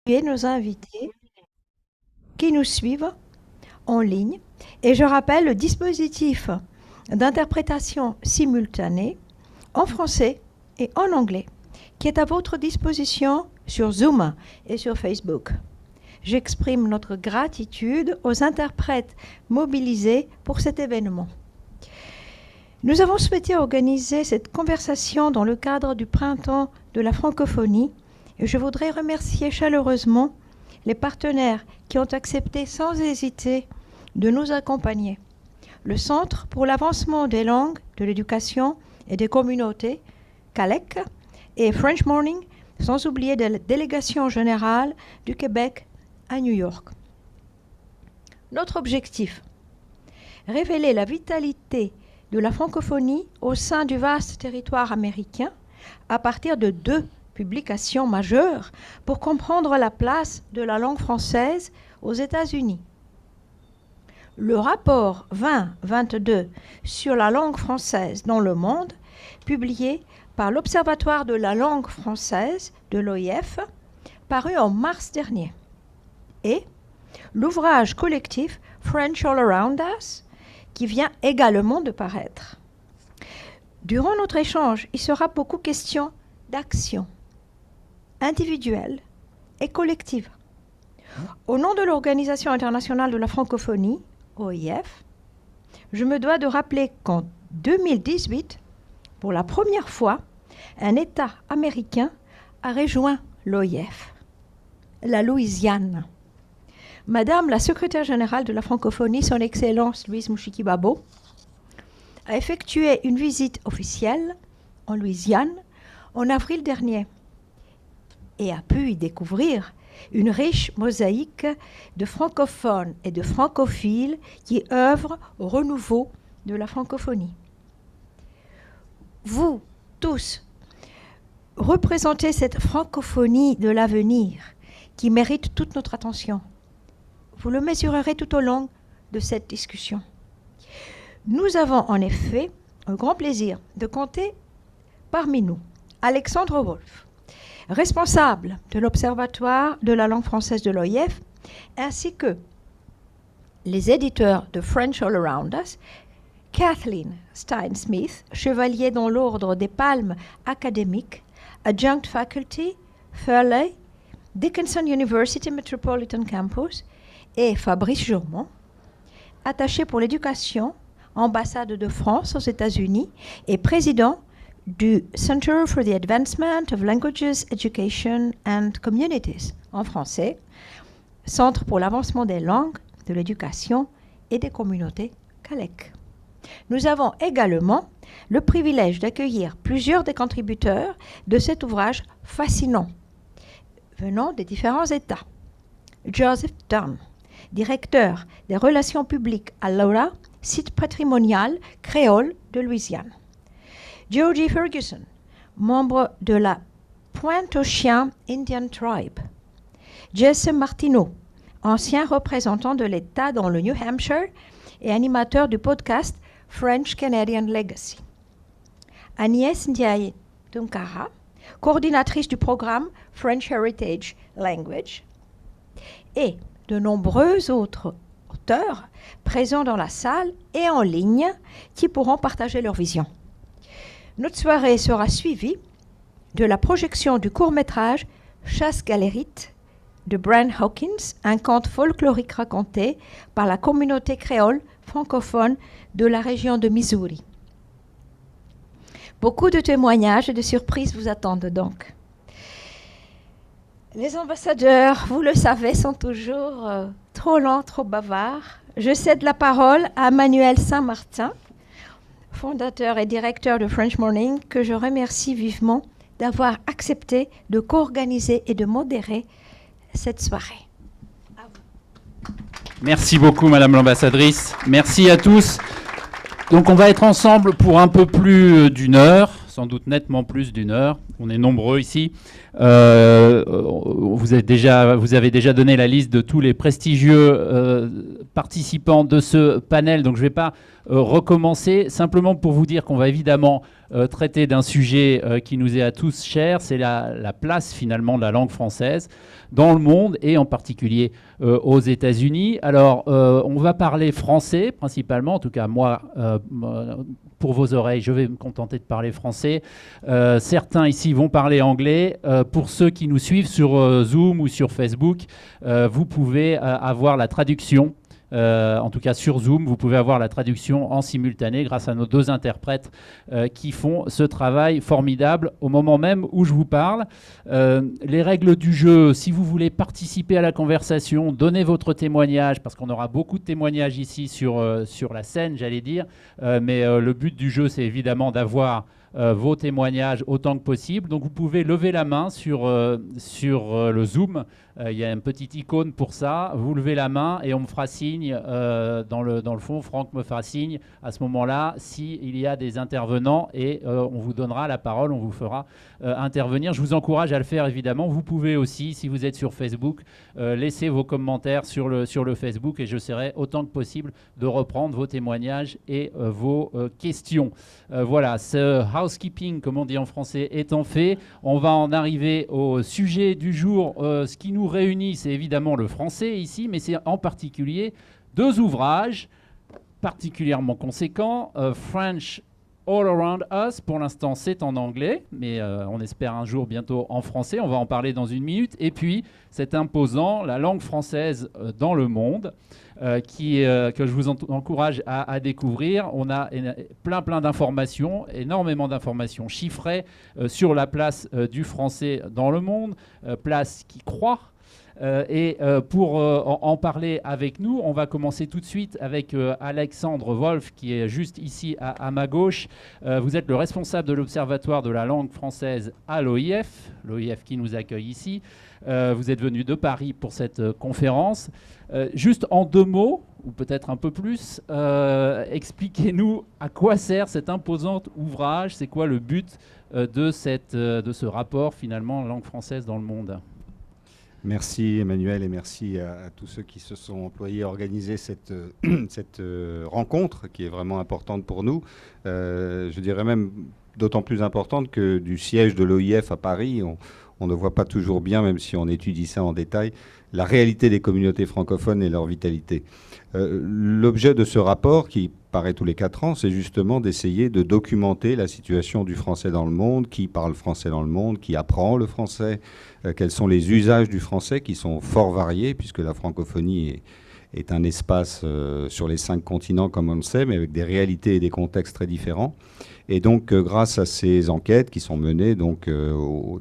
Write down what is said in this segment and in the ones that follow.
Et nos invités qui nous suivent en ligne. Et je rappelle le dispositif d'interprétation simultanée en français et en anglais qui est à votre disposition sur Zoom et sur Facebook. J'exprime notre gratitude aux interprètes mobilisés pour cet événement. Nous avons souhaité organiser cette conversation dans le cadre du Printemps de la francophonie et je voudrais remercier chaleureusement les partenaires qui ont accepté sans hésiter de nous accompagner. Le Centre pour l'avancement des langues, de l'éducation et des communautés, CALEC, et French Morning, sans oublier la délégation générale du Québec à New York. Notre objectif, révéler la vitalité de la francophonie au sein du vaste territoire américain à partir de 2 publications majeures pour comprendre la place de la langue française aux États-Unis. Le rapport 2022 sur la langue française dans le monde, publié par l'Observatoire de la langue française de l'OIF, paru en mars dernier. Et l'ouvrage collectif French All Around Us, qui vient également de paraître. Durant notre échange, il sera beaucoup question d'action individuelle et collective. Au nom de l'Organisation internationale de la francophonie, OIF, je me dois de rappeler qu'en 2018, pour la première fois, un État américain a rejoint l'OIF, la Louisiane. Madame la secrétaire générale de la francophonie, son Excellence Louise Mouchiki-Babo, a effectué une visite officielle en Louisiane en avril dernier et a pu y découvrir une riche mosaïque de francophones et de francophiles qui œuvrent au renouveau de la francophonie. Vous, tous, représentez cette francophonie de l'avenir qui mérite toute notre attention. Vous le mesurerez tout au long de cette discussion. Nous avons en effet un grand plaisir de compter parmi nous Alexandre Wolf, responsable de l'Observatoire de la langue française de l'OIF, ainsi que les éditeurs de French All Around Us, Kathleen Stein-Smith, chevalier dans l'ordre des Palmes académiques, adjunct faculty, Fairleigh, Dickinson University Metropolitan Campus, et Fabrice Jourmont, attaché pour l'éducation, ambassade de France aux États-Unis et président du Center for the Advancement of Languages, Education and Communities, en français, Centre pour l'avancement des langues, de l'éducation et des communautés, CALEC. Nous avons également le privilège d'accueillir plusieurs des contributeurs de cet ouvrage fascinant, venant des différents États. Joseph Dunn, directeur des relations publiques à LoRa, site patrimonial créole de Louisiane. Georgie Ferguson, membre de la Pointe-aux-Chiens Indian Tribe. Jesse Martineau, ancien représentant de l'État dans le New Hampshire et animateur du podcast French Canadian Legacy. Agnès Ndiaye Tunkara, coordinatrice du programme French Heritage Language. Et de nombreux autres auteurs présents dans la salle et en ligne qui pourront partager leur vision. Notre soirée sera suivie de la projection du court-métrage Chasse Galérite de Bran Hawkins, un conte folklorique raconté par la communauté créole francophone de la région de Missouri. Beaucoup de témoignages et de surprises vous attendent donc. Les ambassadeurs, vous le savez, sont toujours trop lents, trop bavards. Je cède la parole à Manuel Saint-Martin, fondateur et directeur de French Morning, que je remercie vivement d'avoir accepté de co-organiser et de modérer cette soirée. Merci beaucoup, Madame l'ambassadrice. Merci à tous. Donc, on va être ensemble pour un peu plus d'une heure, sans doute nettement plus d'une heure. On est nombreux ici. Vous avez déjà donné la liste de tous les prestigieux participants de ce panel, donc je ne vais pas recommencer. Simplement pour vous dire qu'on va évidemment traiter d'un sujet qui nous est à tous cher, c'est la place finalement de la langue française dans le monde et en particulier aux États-Unis. Alors, on va parler français principalement, en tout cas moi, pour vos oreilles, je vais me contenter de parler français. Certains ici vont parler anglais. Pour ceux qui nous suivent sur Zoom ou sur Facebook, vous pouvez avoir la traduction. En tout cas sur Zoom, vous pouvez avoir la traduction en simultané grâce à nos 2 interprètes qui font ce travail formidable au moment même où je vous parle. Les règles du jeu, si vous voulez participer à la conversation, donnez votre témoignage, parce qu'on aura beaucoup de témoignages ici sur la scène, j'allais dire, mais le but du jeu, c'est évidemment d'avoir vos témoignages autant que possible. Donc vous pouvez lever la main sur le Zoom. Il y a une petite icône pour ça. Vous levez la main et on me fera signe dans le fond. Franck me fera signe à ce moment-là s'il y a des intervenants et on vous donnera la parole, on vous fera intervenir. Je vous encourage à le faire évidemment. Vous pouvez aussi, si vous êtes sur Facebook, laisser vos commentaires sur le Facebook et j'essaierai autant que possible de reprendre vos témoignages et vos questions. Voilà, ce housekeeping, comme on dit en français, étant fait, on va en arriver au sujet du jour. Ce qui nous réunit, c'est évidemment le français ici, mais c'est en particulier 2 ouvrages particulièrement conséquents. French All Around Us, pour l'instant c'est en anglais, mais on espère un jour bientôt en français, on va en parler dans 1 minute. Et puis c'est imposant, la langue française dans le monde, que je vous encourage à découvrir. On a plein d'informations, énormément d'informations chiffrées sur la place du français dans le monde, place qui croît. Pour en parler avec nous, on va commencer tout de suite avec Alexandre Wolf, qui est juste ici à ma gauche. Vous êtes le responsable de l'Observatoire de la langue française à l'OIF qui nous accueille ici. Vous êtes venu de Paris pour cette conférence. Juste en 2 mots, ou peut-être un peu plus, expliquez-nous à quoi sert cet imposant ouvrage, c'est quoi le but de ce rapport finalement langue française dans le monde. Merci Emmanuel et merci à tous ceux qui se sont employés à organiser cette rencontre qui est vraiment importante pour nous. Je dirais même d'autant plus importante que du siège de l'OIF à Paris, on ne voit pas toujours bien, même si on étudie ça en détail, la réalité des communautés francophones et leur vitalité. L'objet de ce rapport, qui paraît tous les 4 ans, c'est justement d'essayer de documenter la situation du français dans le monde, qui parle français dans le monde, qui apprend le français, quels sont les usages du français qui sont fort variés, puisque la francophonie est un espace sur les 5 continents, comme on le sait, mais avec des réalités et des contextes très différents. Et donc, grâce à ces enquêtes qui sont menées donc, au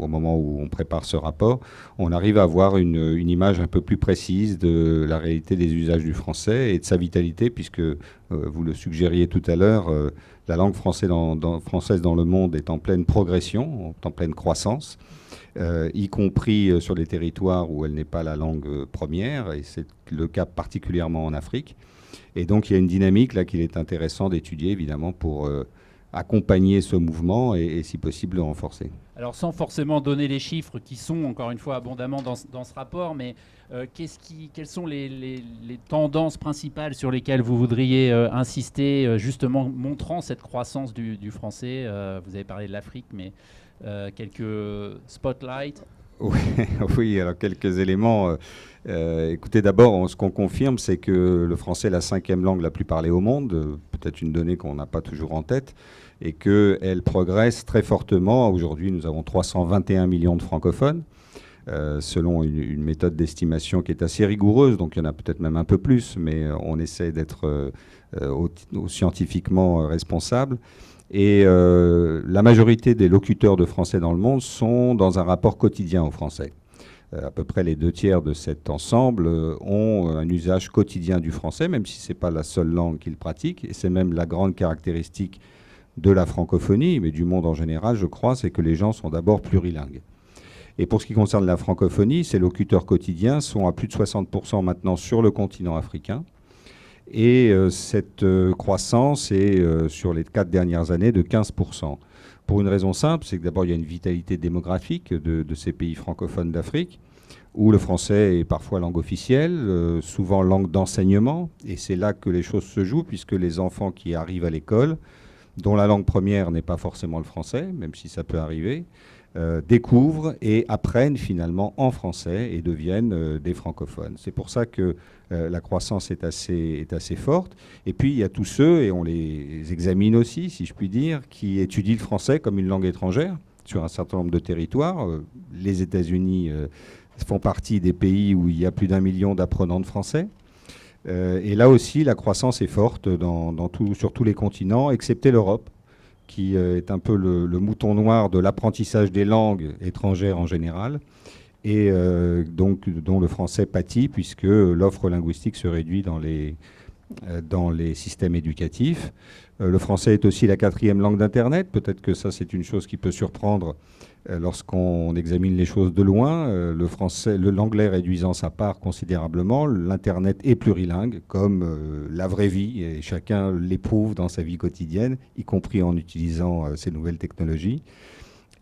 moment où on prépare ce rapport, on arrive à avoir une image un peu plus précise de la réalité des usages du français et de sa vitalité, puisque, vous le suggériez tout à l'heure, la langue française dans le monde est en pleine progression, en pleine croissance, y compris sur les territoires où elle n'est pas la langue première, et c'est le cas particulièrement en Afrique. Et donc il y a une dynamique là qu'il est intéressant d'étudier évidemment pour accompagner ce mouvement et si possible le renforcer. Alors sans forcément donner les chiffres qui sont encore une fois abondamment dans ce rapport, mais quelles sont les tendances principales sur lesquelles vous voudriez insister, justement montrant cette croissance du français. Vous avez parlé de l'Afrique, mais quelques spotlights. Oui, alors quelques éléments. Écoutez, d'abord, ce qu'on confirme, c'est que le français est la 5e langue la plus parlée au monde, peut-être une donnée qu'on n'a pas toujours en tête, et qu'elle progresse très fortement. Aujourd'hui, nous avons 321 millions de francophones, selon une méthode d'estimation qui est assez rigoureuse, donc il y en a peut-être même un peu plus, mais on essaie d'être scientifiquement responsable. Et la majorité des locuteurs de français dans le monde sont dans un rapport quotidien au français. À peu près les 2/3 de cet ensemble ont un usage quotidien du français, même si ce n'est pas la seule langue qu'ils pratiquent. Et c'est même la grande caractéristique de la francophonie, mais du monde en général, je crois, c'est que les gens sont d'abord plurilingues. Et pour ce qui concerne la francophonie, ces locuteurs quotidiens sont à plus de 60% maintenant sur le continent africain. Et cette croissance est, sur les 4 dernières années, de 15%. Pour une raison simple, c'est que d'abord, il y a une vitalité démographique de ces pays francophones d'Afrique, où le français est parfois langue officielle, souvent langue d'enseignement. Et c'est là que les choses se jouent, puisque les enfants qui arrivent à l'école dont la langue première n'est pas forcément le français, même si ça peut arriver, découvrent et apprennent finalement en français et deviennent des francophones. C'est pour ça que la croissance est assez forte. Et puis il y a tous ceux, et on les examine aussi, si je puis dire, qui étudient le français comme une langue étrangère sur un certain nombre de territoires. Les États-Unis font partie des pays où il y a plus d'1 million d'apprenants de français. Et là aussi, la croissance est forte sur tous les continents, excepté l'Europe, qui est un peu le mouton noir de l'apprentissage des langues étrangères en général, et donc dont le français pâtit, puisque l'offre linguistique se réduit dans les systèmes éducatifs. Le français est aussi la 4e langue d'Internet. Peut-être que ça, c'est une chose qui peut surprendre lorsqu'on examine les choses de loin. L'anglais réduisant sa part considérablement, l'Internet est plurilingue, comme la vraie vie, et chacun l'éprouve dans sa vie quotidienne, y compris en utilisant ces nouvelles technologies.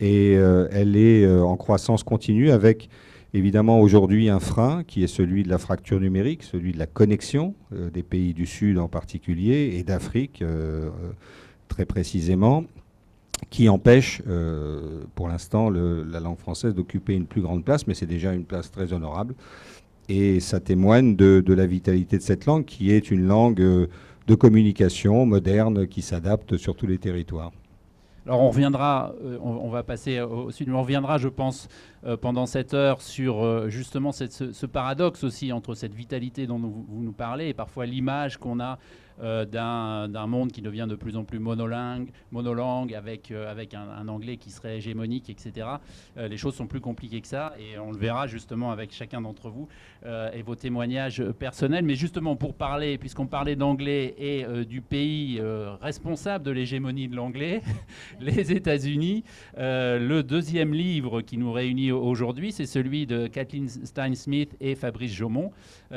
Et elle est en croissance continue avec, évidemment, aujourd'hui un frein qui est celui de la fracture numérique, celui de la connexion des pays du Sud en particulier et d'Afrique très précisément, qui empêche pour l'instant la langue française d'occuper une plus grande place, mais c'est déjà une place très honorable. Et ça témoigne de la vitalité de cette langue, qui est une langue de communication moderne qui s'adapte sur tous les territoires. Alors on reviendra, on va passer au sud, mais on reviendra, je pense, pendant cette heure sur justement ce paradoxe aussi entre cette vitalité dont vous nous parlez et parfois l'image qu'on a d'un monde qui devient de plus en plus monolangue avec un anglais qui serait hégémonique, etc. Les choses sont plus compliquées que ça, et on le verra justement avec chacun d'entre vous et vos témoignages personnels. Mais justement, pour parler, puisqu'on parlait d'anglais et du pays responsable de l'hégémonie de l'anglais, les États-Unis, le deuxième livre qui nous réunit aujourd'hui, c'est celui de Kathleen Stein-Smith et Fabrice Jaumont,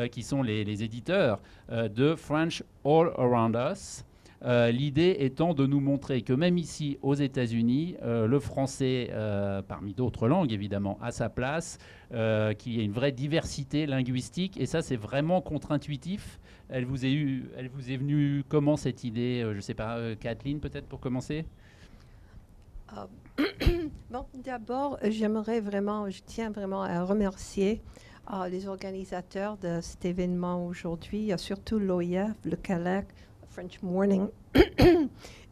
qui sont les éditeurs de French All Around Us. L'idée étant de nous montrer que même ici aux États-Unis, le français, parmi d'autres langues évidemment, a sa place, qu'il y a une vraie diversité linguistique, et ça c'est vraiment contre-intuitif. Elle vous est venue comment cette idée? Je ne sais pas, Kathleen peut-être pour commencer? Bon, d'abord, je tiens vraiment à remercier les organisateurs de cet événement aujourd'hui, surtout l'OIF, le CALAC, French Morning,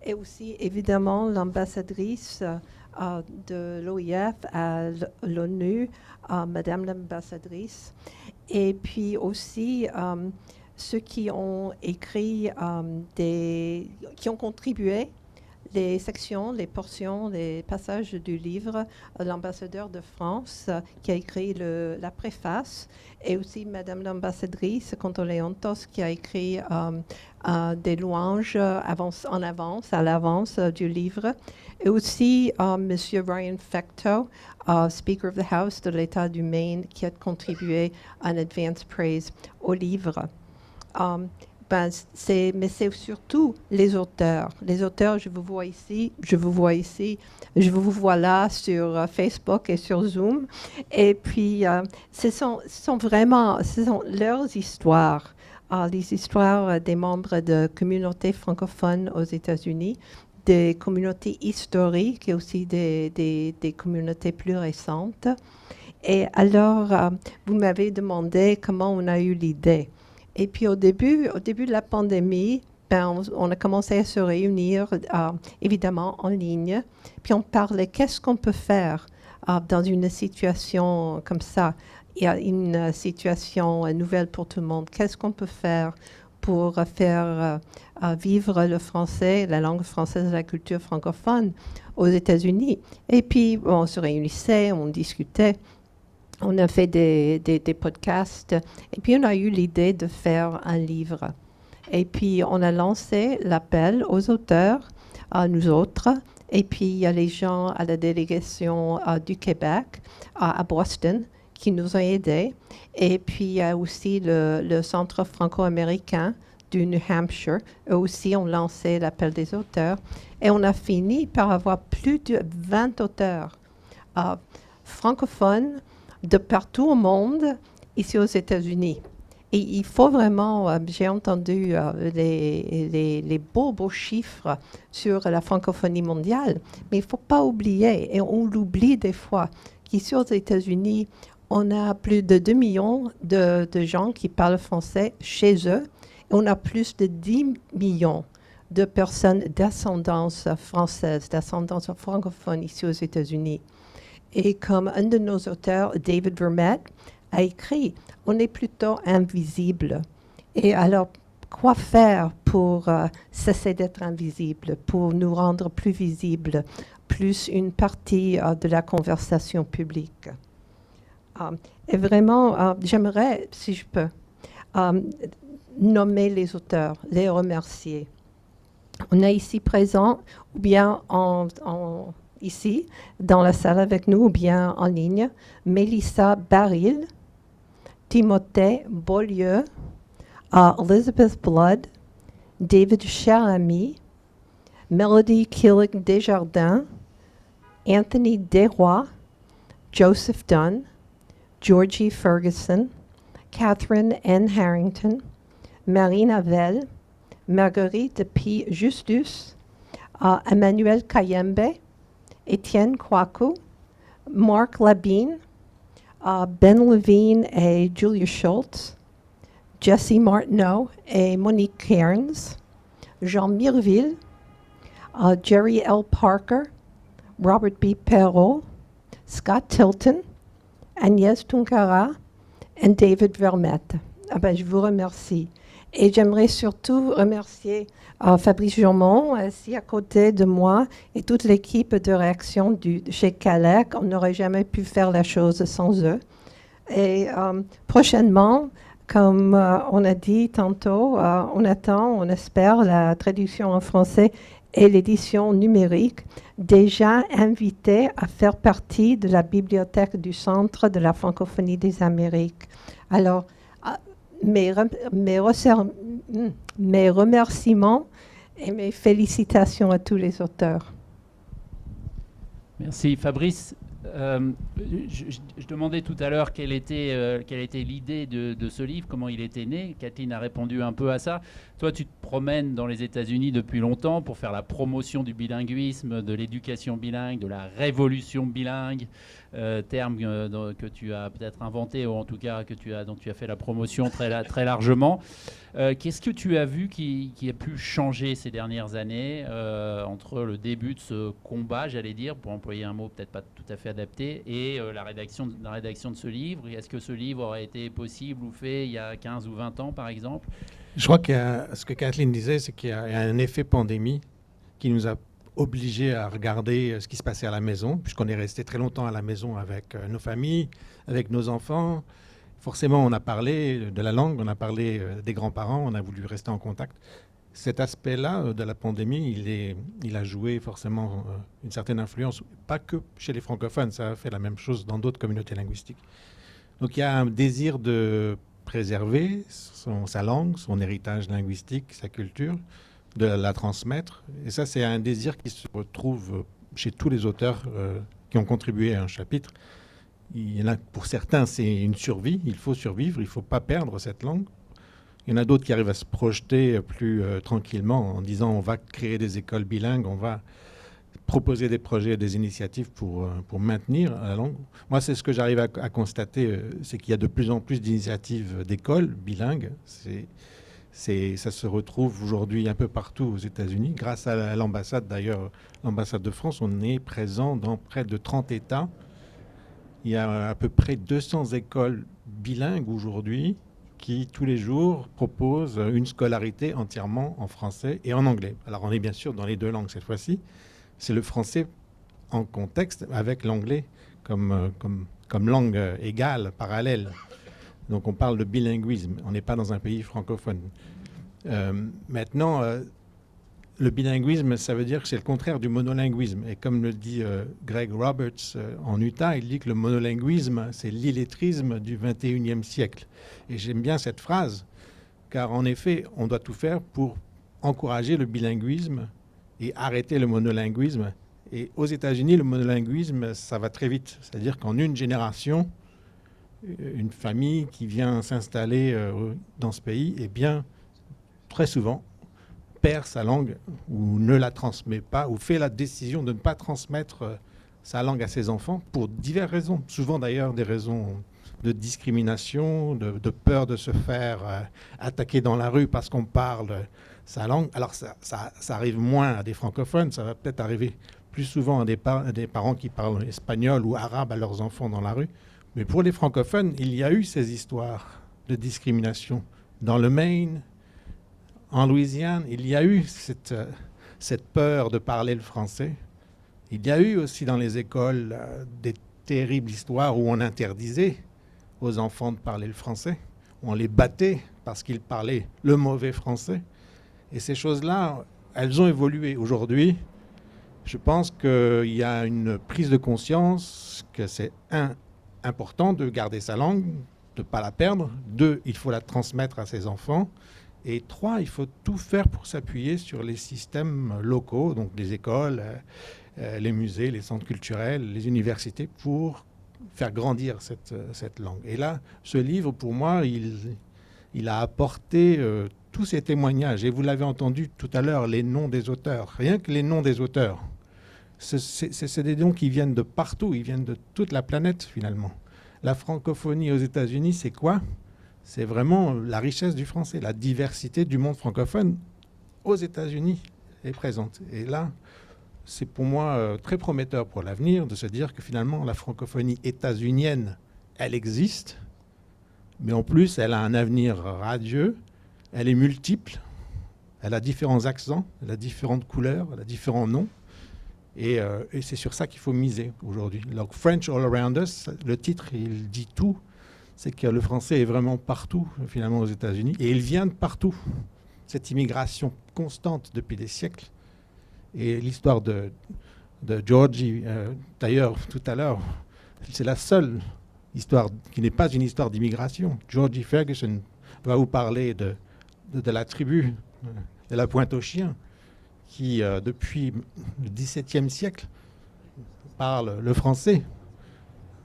et aussi évidemment l'ambassadrice de l'OIF à l'ONU, Madame l'ambassadrice, et puis aussi ceux qui ont écrit, qui ont contribué les sections, les portions, les passages du livre, l'ambassadeur de France qui a écrit la préface, et aussi Madame l'ambassadrice Contoleontos qui a écrit des louanges à l'avance du livre, et aussi Monsieur Ryan Fecteau, Speaker of the House de l'État du Maine, qui a contribué en advance praise au livre. Mais c'est surtout les auteurs. Les auteurs, je vous vois ici, je vous vois là sur Facebook et sur Zoom. Et puis, ce sont leurs histoires, les histoires des membres de communautés francophones aux États-Unis, des communautés historiques et aussi des communautés plus récentes. Et alors, vous m'avez demandé comment on a eu l'idée. Et puis au début de la pandémie, on a commencé à se réunir, évidemment, en ligne. Puis on parlait, qu'est-ce qu'on peut faire dans une situation comme ça? Il y a une situation nouvelle pour tout le monde. Qu'est-ce qu'on peut faire pour faire vivre le français, la langue française, la culture francophone aux États-Unis? Et puis on se réunissait, on discutait. On a fait des podcasts, et puis on a eu l'idée de faire un livre. Et puis on a lancé l'appel aux auteurs, à nous autres, et puis il y a les gens à la délégation du Québec, à Boston, qui nous ont aidés. Et puis il y a aussi le Centre franco-américain du New Hampshire. Eux aussi ont lancé l'appel des auteurs. Et on a fini par avoir plus de 20 auteurs francophones de partout au monde, ici aux États-Unis. Et il faut vraiment, j'ai entendu les beaux chiffres sur la francophonie mondiale, mais il ne faut pas oublier, et on l'oublie des fois, qu'ici aux États-Unis, on a plus de 2 millions de gens qui parlent français chez eux, et on a plus de 10 millions de personnes d'ascendance française, d'ascendance francophone ici aux États-Unis. Et comme un de nos auteurs, David Vermette, a écrit, on est plutôt invisible. Et alors, quoi faire pour cesser d'être invisible, pour nous rendre plus visibles, plus une partie de la conversation publique? Et vraiment, j'aimerais, si je peux, nommer les auteurs, les remercier. On a ici présent, ou bien ici, dans la salle avec nous, ou bien en ligne, Mélissa Baril, Timothée Beaulieu, Elizabeth Blood, David Cherami, Melody Killick Desjardins, Anthony Desroy, Joseph Dunn, Georgie Ferguson, Catherine N. Harrington, Marina Vell, Marguerite P. Justus, Emmanuel Kayembe, Étienne Kwaku, Mark Labine, Ben Levine et Julia Schultz, Jesse Martineau et Monique Cairns, Jean Mirville, Jerry L. Parker, Robert B. Perrault, Scott Tilton, Agnès Tunkara et David Vermette. Je vous remercie. Et j'aimerais surtout remercier Fabrice Jomont, assis à côté de moi, et toute l'équipe de réaction chez Calec. On n'aurait jamais pu faire la chose sans eux. Et prochainement, comme on a dit tantôt, on espère la traduction en français et l'édition numérique, déjà invité à faire partie de la bibliothèque du Centre de la francophonie des Amériques. Alors, mes remerciements et mes félicitations à tous les auteurs. Merci. Fabrice, je demandais tout à l'heure quelle était l'idée de ce livre, comment il était né. Kathleen a répondu un peu à ça. Toi, tu te promènes dans les États-Unis depuis longtemps pour faire la promotion du bilinguisme, de l'éducation bilingue, de la révolution bilingue, terme que tu as peut-être inventé, ou en tout cas dont tu as fait la promotion très largement. Qu'est-ce que tu as vu qui a pu changer ces dernières années entre le début de ce combat, j'allais dire, pour employer un mot peut-être pas tout à fait adapté, et la rédaction de ce livre? Est-ce que ce livre aurait été possible ou fait il y a 15 ou 20 ans, par exemple? Je crois que ce que Kathleen disait, c'est qu'il y a un effet pandémie qui nous a obligés à regarder ce qui se passait à la maison, puisqu'on est resté très longtemps à la maison avec nos familles, avec nos enfants. Forcément, on a parlé de la langue, on a parlé des grands-parents, on a voulu rester en contact. Cet aspect-là de la pandémie, il a joué forcément une certaine influence, pas que chez les francophones, ça a fait la même chose dans d'autres communautés linguistiques. Donc il y a un désir de préserver sa langue, son héritage linguistique, sa culture, de la transmettre. Et ça, c'est un désir qui se retrouve chez tous les auteurs qui ont contribué à un chapitre. Il y en a, pour certains, c'est une survie. Il faut survivre, il ne faut pas perdre cette langue. Il y en a d'autres qui arrivent à se projeter plus tranquillement en disant on va créer des écoles bilingues, on va proposer des projets, des initiatives pour maintenir la langue. Moi, c'est ce que j'arrive à constater, c'est qu'il y a de plus en plus d'initiatives d'écoles bilingues. Ça se retrouve aujourd'hui un peu partout aux États-Unis. Grâce à l'ambassade, d'ailleurs, l'ambassade de France, on est présent dans près de 30 États. Il y a à peu près 200 écoles bilingues aujourd'hui qui, tous les jours, proposent une scolarité entièrement en français et en anglais. Alors, on est bien sûr dans les deux langues cette fois-ci. C'est le français en contexte avec l'anglais comme langue égale, parallèle. Donc on parle de bilinguisme, on n'est pas dans un pays francophone. Maintenant, le bilinguisme, ça veut dire que c'est le contraire du monolinguisme. Et comme le dit Greg Roberts en Utah, il dit que le monolinguisme, c'est l'illettrisme du 21e siècle. Et j'aime bien cette phrase, car en effet, on doit tout faire pour encourager le bilinguisme et arrêter le monolinguisme. Et aux États-Unis, le monolinguisme, ça va très vite. C'est-à-dire qu'en une génération, une famille qui vient s'installer dans ce pays, eh bien, très souvent, perd sa langue ou ne la transmet pas, ou fait la décision de ne pas transmettre sa langue à ses enfants pour diverses raisons. Souvent d'ailleurs des raisons de discrimination, de peur de se faire attaquer dans la rue parce qu'on parle sa langue. Alors ça arrive moins à des francophones, ça va peut-être arriver plus souvent à des parents qui parlent espagnol ou arabe à leurs enfants dans la rue. Mais pour les francophones, il y a eu ces histoires de discrimination. Dans le Maine, en Louisiane, il y a eu cette peur de parler le français. Il y a eu aussi dans les écoles des terribles histoires où on interdisait aux enfants de parler le français. On les battait parce qu'ils parlaient le mauvais français. Et ces choses-là, elles ont évolué. Aujourd'hui, je pense qu'il y a une prise de conscience que c'est important de garder sa langue, de ne pas la perdre. 2, il faut la transmettre à ses enfants. Et 3, il faut tout faire pour s'appuyer sur les systèmes locaux, donc les écoles, les musées, les centres culturels, les universités, pour faire grandir cette langue. Et là, ce livre, pour moi, il a apporté tous ces témoignages. Et vous l'avez entendu tout à l'heure, les noms des auteurs. Rien que les noms des auteurs. C'est des noms qui viennent de partout, ils viennent de toute la planète, finalement. La francophonie aux États-Unis, c'est quoi ? C'est vraiment la richesse du français, la diversité du monde francophone aux États-Unis est présente. Et là, c'est pour moi très prometteur pour l'avenir de se dire que finalement la francophonie états-unienne, elle existe, mais en plus elle a un avenir radieux, elle est multiple, elle a différents accents, elle a différentes couleurs, elle a différents noms. Et c'est sur ça qu'il faut miser aujourd'hui. Donc French All Around Us, le titre, il dit tout. C'est que le français est vraiment partout, finalement, aux États-Unis. Et il vient de partout. Cette immigration constante depuis des siècles. Et l'histoire de Georgie, d'ailleurs, tout à l'heure, c'est la seule histoire qui n'est pas une histoire d'immigration. Georgie Ferguson va vous parler de la tribu de la Pointe-aux-Chiens, qui, depuis le XVIIe siècle, parle le français,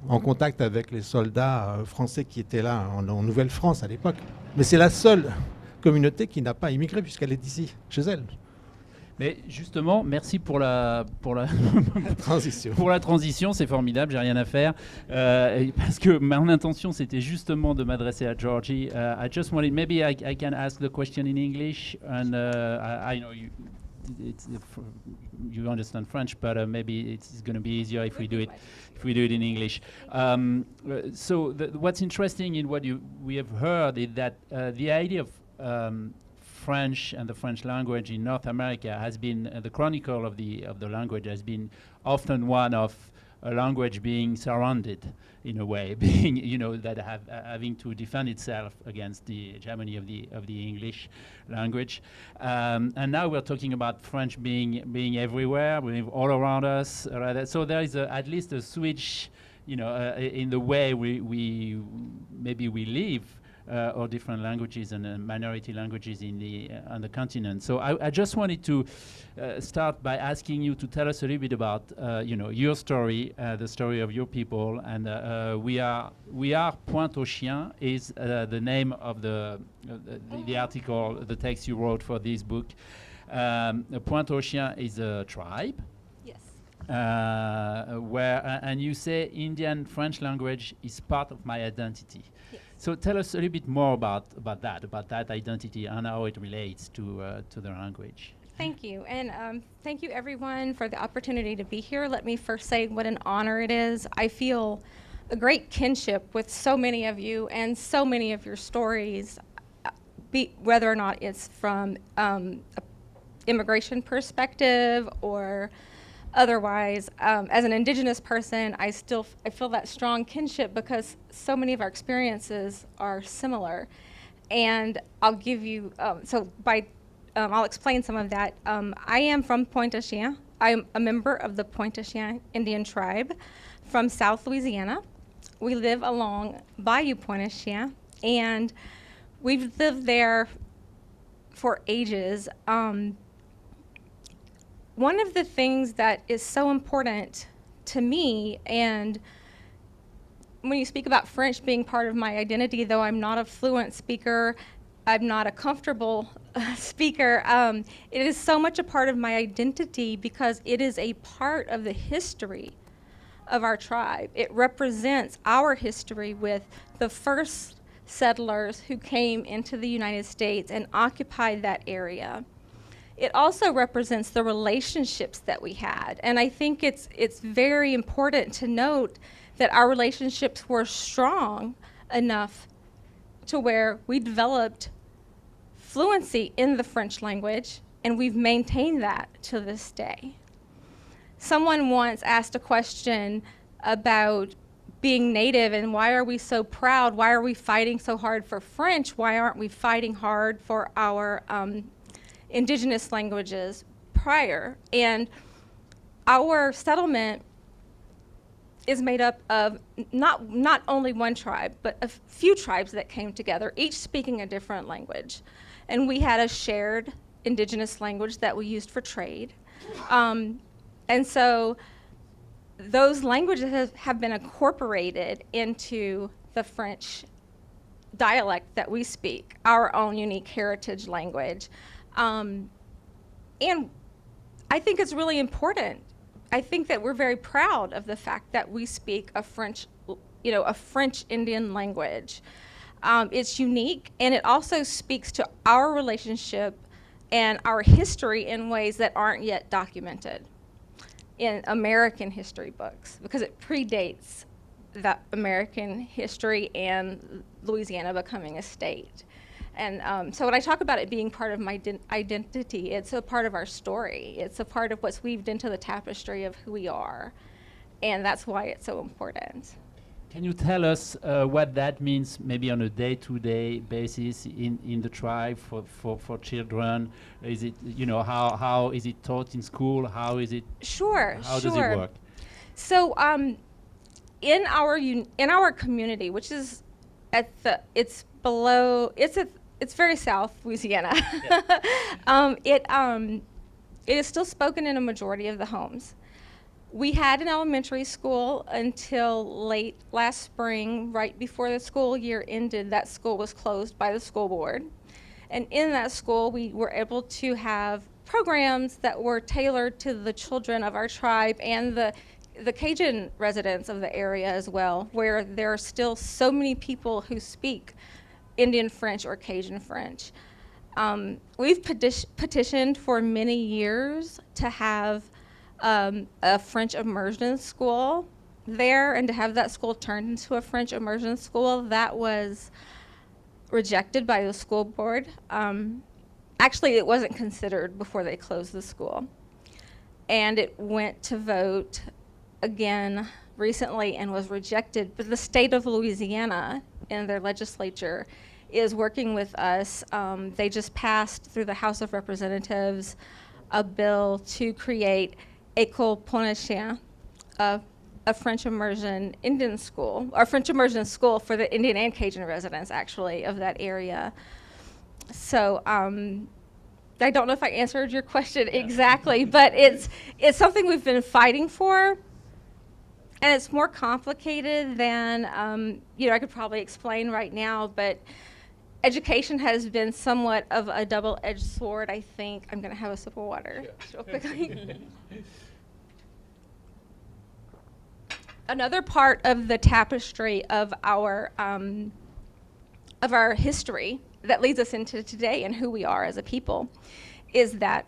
en contact avec les soldats français qui étaient là en Nouvelle-France à l'époque. Mais c'est la seule communauté qui n'a pas immigré puisqu'elle est ici, chez elle. Mais justement, merci pour la transition. Pour la transition, c'est formidable, j'ai rien à faire. Parce que mon intention, c'était justement de m'adresser à Georgie. I just wanted, maybe I can ask the question in English, and I know you understand French, but maybe it's going to be easier if we do it in English. So what's interesting in what we have heard is that the idea of French and the French language in North America has been the chronicle of the language has been often one of a language being surrounded in a way, being that having to defend itself against the hegemony of the English language, and now we're talking about French being everywhere, all around us. So there is at least a switch, in the way we live. Or different languages and minority languages on the continent. So I just wanted to start by asking you to tell us a little bit about your story, the story of your people, and we are Pointe-aux-Chiens is the name of the article, the text you wrote for this book. Pointe-aux-Chiens is a tribe. Yes. Where and you say Indian French language is part of my identity. Yes. So tell us a little bit more about that identity and how it relates to the language. Thank you. And thank you, everyone, for the opportunity to be here. Let me first say what an honor it is. I feel a great kinship with so many of you and so many of your stories, whether or not it's from an immigration perspective or otherwise. As an Indigenous person, I feel that strong kinship because so many of our experiences are similar. And I'll give you, I'll explain some of that. I am from Pointe-aux-Chiens. I'm a member of the Pointe-aux-Chiens Indian tribe from South Louisiana. We live along Bayou Pointe-aux-Chiens, and we've lived there for ages. One of the things that is so important to me and when you speak about French being part of my identity, though I'm not a fluent speaker, I'm not a comfortable speaker, it is so much a part of my identity because it is a part of the history of our tribe. It represents our history with the first settlers who came into the United States and occupied that area. It also represents the relationships that we had. And I think it's very important to note that our relationships were strong enough to where we developed fluency in the French language, and we've maintained that to this day. Someone once asked a question about being Native and why are we so proud? Why are we fighting so hard for French? Why aren't we fighting hard for our indigenous languages prior? And our settlement is made up of not only one tribe, but a few tribes that came together, each speaking a different language. And we had a shared indigenous language that we used for trade. And so those languages have been incorporated into the French dialect that we speak, our own unique heritage language. And I think it's really important. I think that we're very proud of the fact that we speak a French Indian language. It's unique, and it also speaks to our relationship and our history in ways that aren't yet documented in American history books, because it predates that American history and Louisiana becoming a state. And so when I talk about it being part of my identity, it's a part of our story. It's a part of what's weaved into the tapestry of who we are. And that's why it's so important. Can you tell us what that means maybe on a day-to-day basis in the tribe for children? Is it, how is it taught in school? How is it? Sure, How does it work? So in our community, which is it's very south Louisiana. Yeah. It is still spoken in a majority of the homes. We had an elementary school until late last spring, right before the school year ended. That school was closed by the school board. And in that school, we were able to have programs that were tailored to the children of our tribe and the Cajun residents of the area as well, where there are still so many people who speak Indian French or Cajun French. We've petitioned for many years to have a French immersion school there, and to have that school turned into a French immersion school. That was rejected by the school board. Actually, it wasn't considered before they closed the school. And it went to vote again recently and was rejected. But the state of Louisiana in their legislature is working with us. They just passed through the House of Representatives a bill to create École Pointe-Chien, a French immersion Indian school, or French immersion school for the Indian and Cajun residents, actually, of that area. So I don't know if I answered your question exactly, but it's something we've been fighting for, and it's more complicated than I could probably explain right now, but education has been somewhat of a double-edged sword, I think. I'm going to have a sip of water real quickly. Another part of the tapestry of our history that leads us into today and who we are as a people is that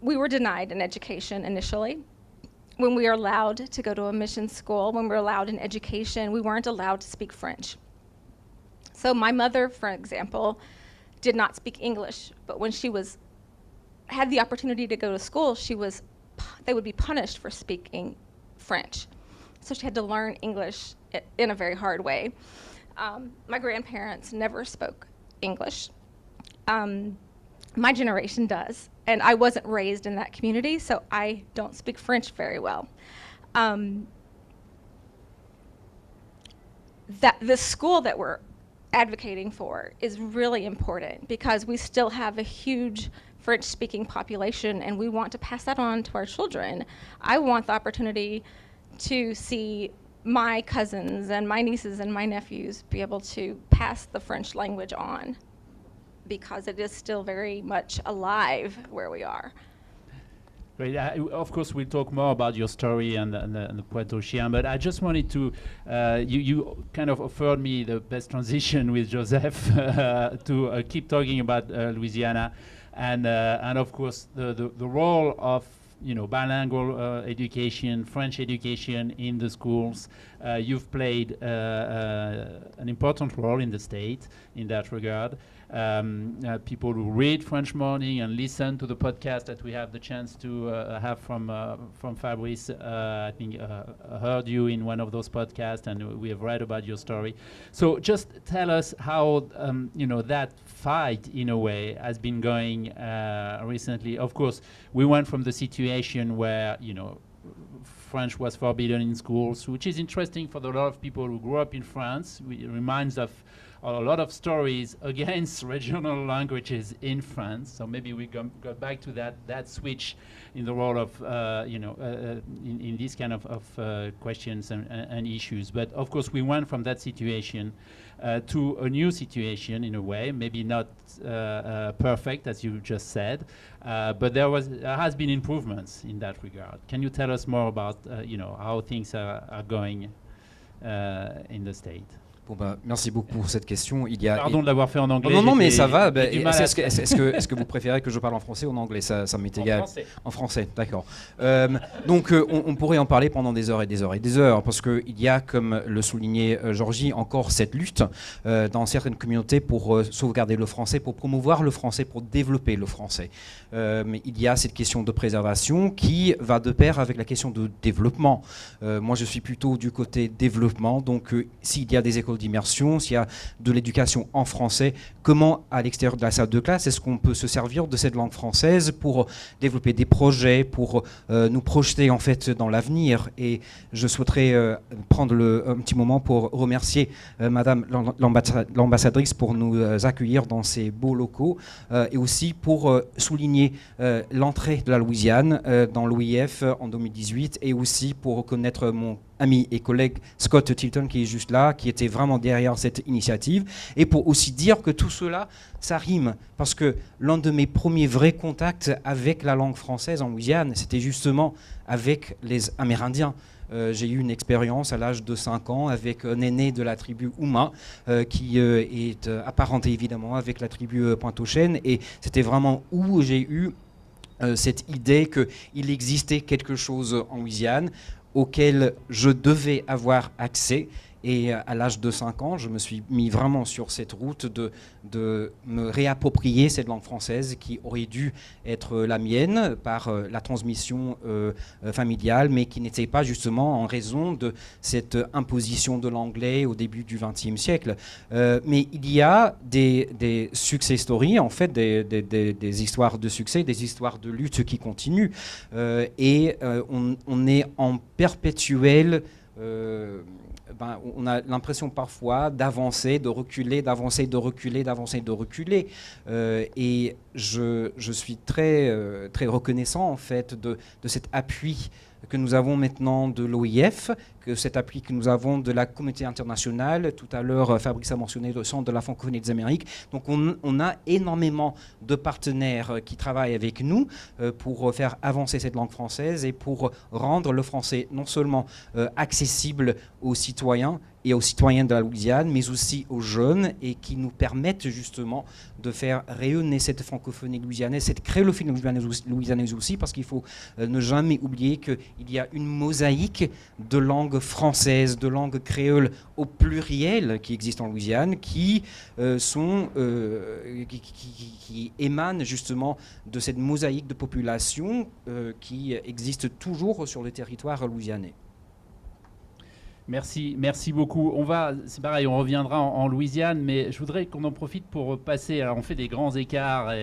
we were denied an education initially. When we were allowed to go to a mission school, when we were allowed an education, we weren't allowed to speak French. So my mother, for example, did not speak English, but when she had the opportunity to go to school, they would be punished for speaking French. So she had to learn English in a very hard way. My grandparents never spoke English. My generation does, and I wasn't raised in that community, so I don't speak French very well. The school that we're advocating for is really important because we still have a huge French-speaking population, and we want to pass that on to our children. I want the opportunity to see my cousins and my nieces and my nephews be able to pass the French language on, because it is still very much alive where we are. Great. Of course, we'll talk more about your story and the Pointe-aux-Chiens, but I just wanted to, you kind of offered me the best transition with Joseph to keep talking about Louisiana, and of course the role of bilingual education, French education in the schools. You've played an important role in the state in that regard. People who read French Morning and listen to the podcast that we have the chance to have from Fabrice, I think heard you in one of those podcasts, and we have read about your story. So just tell us how that fight, in a way, has been going recently. Of course, we went from the situation where French was forbidden in schools, which is interesting for a lot of people who grew up in France. It reminds of a lot of stories against regional languages in France. So maybe we go back to that switch in the role of in these kind of questions and issues. But of course, we went from that situation to a new situation in a way, maybe not perfect as you just said, but there has been improvements in that regard. Can you tell us more about how things are going in the state? Bon merci beaucoup pour cette question. Pardon de l'avoir fait en anglais. Non, mais ça va. Est-ce que vous préférez que je parle en français ou en anglais? Ça m'est égal. En français, d'accord. Donc, on pourrait en parler pendant des heures et des heures et des heures, parce qu'il y a, comme le soulignait Georgie, encore cette lutte dans certaines communautés pour sauvegarder le français, pour promouvoir le français, pour développer le français. Mais il y a cette question de préservation qui va de pair avec la question de développement. Moi, je suis plutôt du côté développement. Donc, s'il y a des écoles d'immersion, s'il y a de l'éducation en français, comment à l'extérieur de la salle de classe est-ce qu'on peut se servir de cette langue française pour développer des projets, pour nous projeter en fait dans l'avenir. Et je souhaiterais prendre un petit moment pour remercier Madame l'ambassadrice pour nous accueillir dans ces beaux locaux et aussi pour souligner l'entrée de la Louisiane dans l'OIF en 2018 et aussi pour reconnaître mon ami et collègue Scott Tilton qui est juste là, qui était vraiment derrière cette initiative, et pour aussi dire que tout cela, ça rime, parce que l'un de mes premiers vrais contacts avec la langue française en Louisiane, c'était justement avec les Amérindiens. J'ai eu une expérience à l'âge de 5 ans avec un aîné de la tribu Houma qui est apparenté évidemment avec la tribu Pointe-aux-Chênes, et c'était vraiment où j'ai eu cette idée qu'il existait quelque chose en Louisiane auquel je devais avoir accès. Et à l'âge de 5 ans, je me suis mis vraiment sur cette route de me réapproprier cette langue française qui aurait dû être la mienne par la transmission familiale, mais qui n'était pas justement en raison de cette imposition de l'anglais au début du XXe siècle. Mais il y a des success stories, en fait, des histoires de succès, des histoires de lutte qui continuent. Et on est en perpétuel... on a l'impression parfois d'avancer, de reculer, d'avancer, de reculer, d'avancer, de reculer. Et je suis très, très reconnaissant en fait de cet appui que nous avons maintenant de l'OIF, que cet appui que nous avons de la communauté internationale. Tout à l'heure, Fabrice a mentionné le Centre de la francophonie des Amériques. Donc on a énormément de partenaires qui travaillent avec nous pour faire avancer cette langue française et pour rendre le français non seulement accessible aux citoyens et aux citoyens de la Louisiane, mais aussi aux jeunes, et qui nous permettent justement de faire rayonner cette francophonie louisianaise, cette créolophonie louisianaise aussi, parce qu'il faut ne jamais oublier qu'il y a une mosaïque de langues françaises, de langues créoles au pluriel qui existent en Louisiane, qui émanent justement de cette mosaïque de population qui existe toujours sur le territoire louisianais. Merci beaucoup. C'est pareil, on reviendra en Louisiane, mais je voudrais qu'on en profite pour passer. Alors, on fait des grands écarts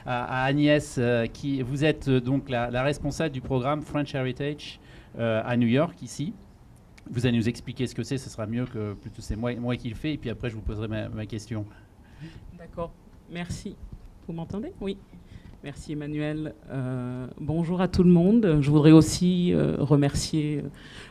à Agnès, qui vous êtes donc la responsable du programme French Heritage à New York ici. Vous allez nous expliquer ce que c'est. Ce sera mieux que plutôt c'est moi qui le fais, et puis après je vous poserai ma question. D'accord. Merci. Vous m'entendez? Oui. Merci Emmanuel. Bonjour à tout le monde. Je voudrais aussi remercier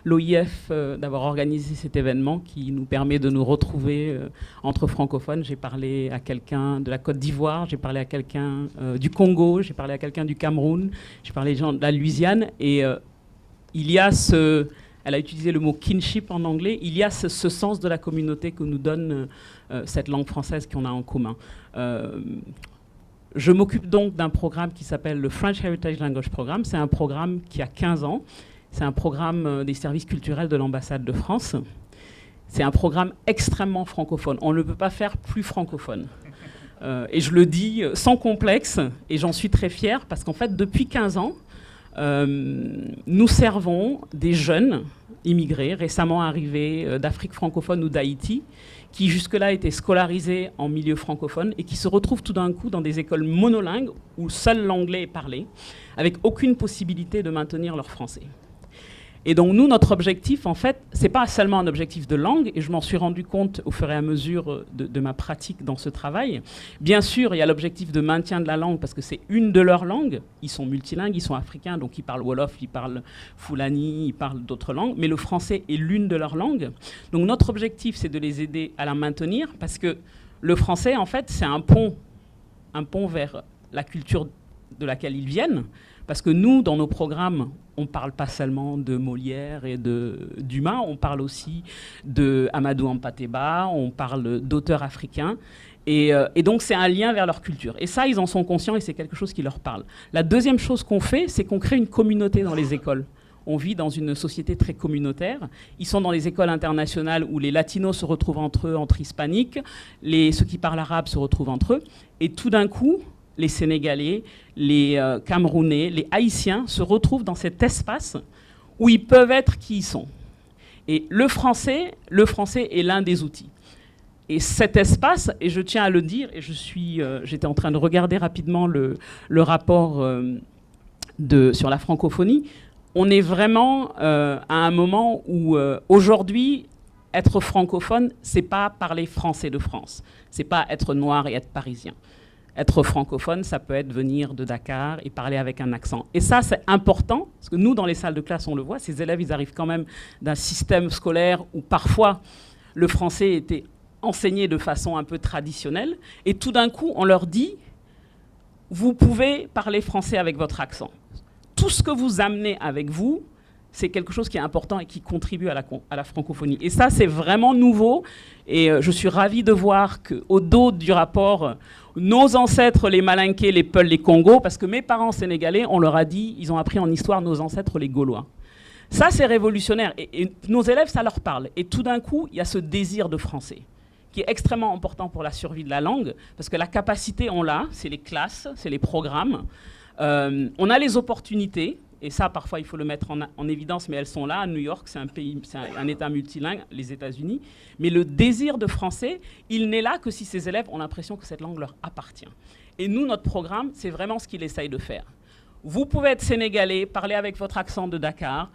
l'OIF d'avoir organisé cet événement qui nous permet de nous retrouver entre francophones. J'ai parlé à quelqu'un de la Côte d'Ivoire, j'ai parlé à quelqu'un du Congo, j'ai parlé à quelqu'un du Cameroun, j'ai parlé des gens de la Louisiane. Et il y a elle a utilisé le mot kinship en anglais, il y a ce sens de la communauté que nous donne cette langue française qu'on a en commun. Je m'occupe donc d'un programme qui s'appelle le French Heritage Language Programme. C'est un programme qui a 15 ans. C'est un programme des services culturels de l'ambassade de France. C'est un programme extrêmement francophone. On ne peut pas faire plus francophone. Et je le dis sans complexe, et j'en suis très fière, parce qu'en fait, depuis 15 ans, nous servons des jeunes immigrés, récemment arrivés d'Afrique francophone ou d'Haïti, qui jusque-là étaient scolarisés en milieu francophone et qui se retrouvent tout d'un coup dans des écoles monolingues où seul l'anglais est parlé, avec aucune possibilité de maintenir leur français. Et donc nous, notre objectif, en fait, c'est pas seulement un objectif de langue, et je m'en suis rendu compte au fur et à mesure de ma pratique dans ce travail. Bien sûr, il y a l'objectif de maintien de la langue, parce que c'est une de leurs langues. Ils sont multilingues, ils sont africains, donc ils parlent Wolof, ils parlent Fulani, ils parlent d'autres langues, mais le français est l'une de leurs langues. Donc notre objectif, c'est de les aider à la maintenir, parce que le français, en fait, c'est un pont vers la culture de laquelle ils viennent. Parce que nous, dans nos programmes, on ne parle pas seulement de Molière et de Dumas, on parle aussi de Amadou Hampâté-Bâ, on parle d'auteurs africains. Et donc, c'est un lien vers leur culture. Et ça, ils en sont conscients et c'est quelque chose qui leur parle. La deuxième chose qu'on fait, c'est qu'on crée une communauté dans les écoles. On vit dans une société très communautaire. Ils sont dans les écoles internationales où les latinos se retrouvent entre eux, entre hispaniques. Ceux qui parlent arabe se retrouvent entre eux. Et tout d'un coup, les Sénégalais, les Camerounais, les Haïtiens se retrouvent dans cet espace où ils peuvent être qui ils sont. Et le français est l'un des outils. Et cet espace, et je tiens à le dire, et j'étais en train de regarder rapidement le rapport sur la francophonie, on est vraiment à un moment où aujourd'hui, être francophone, c'est pas parler français de France, c'est pas être noir et être parisien. Être francophone, ça peut être venir de Dakar et parler avec un accent. Et ça, c'est important, parce que nous, dans les salles de classe, on le voit, ces élèves, ils arrivent quand même d'un système scolaire où parfois le français était enseigné de façon un peu traditionnelle. Et tout d'un coup, on leur dit, vous pouvez parler français avec votre accent. Tout ce que vous amenez avec vous, c'est quelque chose qui est important et qui contribue à la francophonie. Et ça, c'est vraiment nouveau. Et je suis ravie de voir qu'au dos du rapport, nos ancêtres, les Malinqués, les Peuls, les Congos, parce que mes parents sénégalais, on leur a dit, ils ont appris en histoire nos ancêtres, les Gaulois. Ça, c'est révolutionnaire. Et nos élèves, ça leur parle. Et tout d'un coup, il y a ce désir de français qui est extrêmement important pour la survie de la langue, parce que la capacité, on l'a, c'est les classes, c'est les programmes. On a les opportunités. Et ça, parfois, il faut le mettre en évidence, mais elles sont là. New York, c'est un État multilingue, les États-Unis. Mais le désir de français, il n'est là que si ces élèves ont l'impression que cette langue leur appartient. Et nous, notre programme, c'est vraiment ce qu'il essaye de faire. Vous pouvez être sénégalais, parler avec votre accent de Dakar.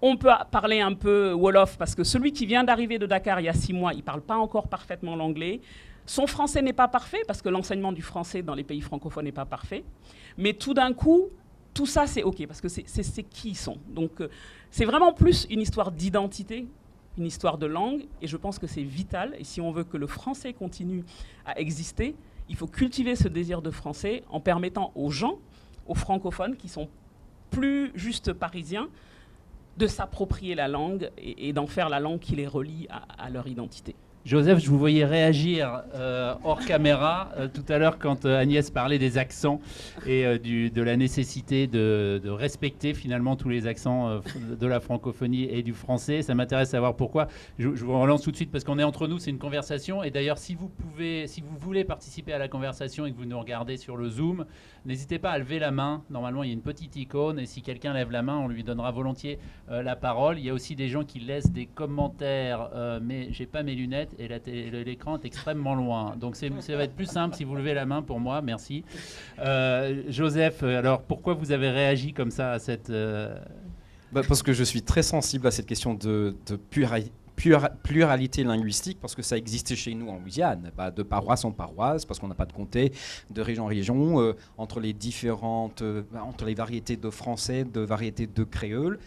On peut parler un peu Wolof, parce que celui qui vient d'arriver de Dakar il y a 6 mois, il ne parle pas encore parfaitement l'anglais. Son français n'est pas parfait, parce que l'enseignement du français dans les pays francophones n'est pas parfait. Mais tout d'un coup, tout ça, c'est OK, parce que c'est qui ils sont. Donc, c'est vraiment plus une histoire d'identité, une histoire de langue, et je pense que c'est vital. Et si on veut que le français continue à exister, il faut cultiver ce désir de français en permettant aux gens, aux francophones, qui sont plus juste parisiens, de s'approprier la langue et d'en faire la langue qui les relie à leur identité. Joseph, je vous voyais réagir hors caméra tout à l'heure quand Agnès parlait des accents et de la nécessité de respecter finalement tous les accents de la francophonie et du français. Ça m'intéresse de savoir pourquoi. Je vous relance tout de suite parce qu'on est entre nous, c'est une conversation. Et d'ailleurs, si vous voulez participer à la conversation et que vous nous regardez sur le Zoom, n'hésitez pas à lever la main. Normalement, il y a une petite icône et si quelqu'un lève la main, on lui donnera volontiers la parole. Il y a aussi des gens qui laissent des commentaires, mais j'ai pas mes lunettes. Et l'écran est extrêmement loin. Donc ça va être plus simple si vous levez la main pour moi. Merci. Joseph, alors pourquoi vous avez réagi comme ça à cette... Parce que je suis très sensible à cette question de pluralité linguistique, parce que ça existait chez nous en Louisiane, de paroisse en paroisse, parce qu'on n'a pas de comté, de région en région, entre les entre les variétés de français, de variétés de créole.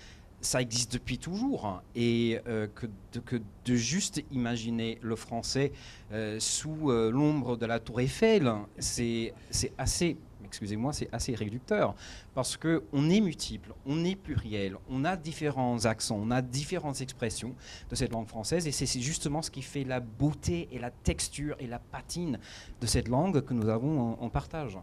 Ça existe depuis toujours, hein, et que de juste imaginer le français sous l'ombre de la tour Eiffel, c'est assez, excusez-moi, c'est assez réducteur, parce qu'on est multiple, on est pluriel, on a différents accents, on a différentes expressions de cette langue française, et c'est justement ce qui fait la beauté et la texture et la patine de cette langue que nous avons en partage.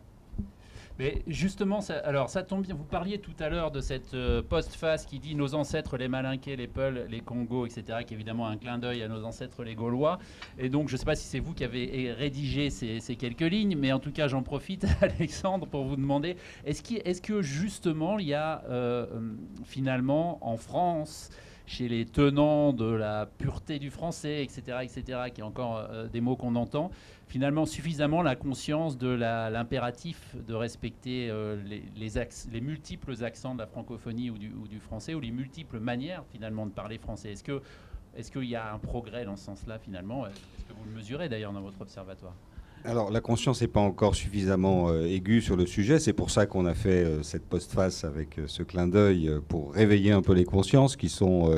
Mais justement, ça tombe bien. Vous parliez tout à l'heure de cette postface qui dit nos ancêtres les Malinqués, les Peuls, les Congos, etc., qui est évidemment un clin d'œil à nos ancêtres les Gaulois. Et donc, je ne sais pas si c'est vous qui avez rédigé ces quelques lignes, mais en tout cas, j'en profite, Alexandre, pour vous demander, est-ce que justement, il y a finalement en France, chez les tenants de la pureté du français, etc., qui est encore des mots qu'on entend, finalement suffisamment la conscience de l'impératif de respecter les multiples accents de la francophonie ou du français, ou les multiples manières finalement de parler français. Est-ce qu'il y a un progrès dans ce sens-là finalement? Est-ce que vous le mesurez d'ailleurs dans votre observatoire? Alors, la conscience n'est pas encore suffisamment aiguë sur le sujet. C'est pour ça qu'on a fait cette postface avec ce clin d'œil pour réveiller un peu les consciences qui sont,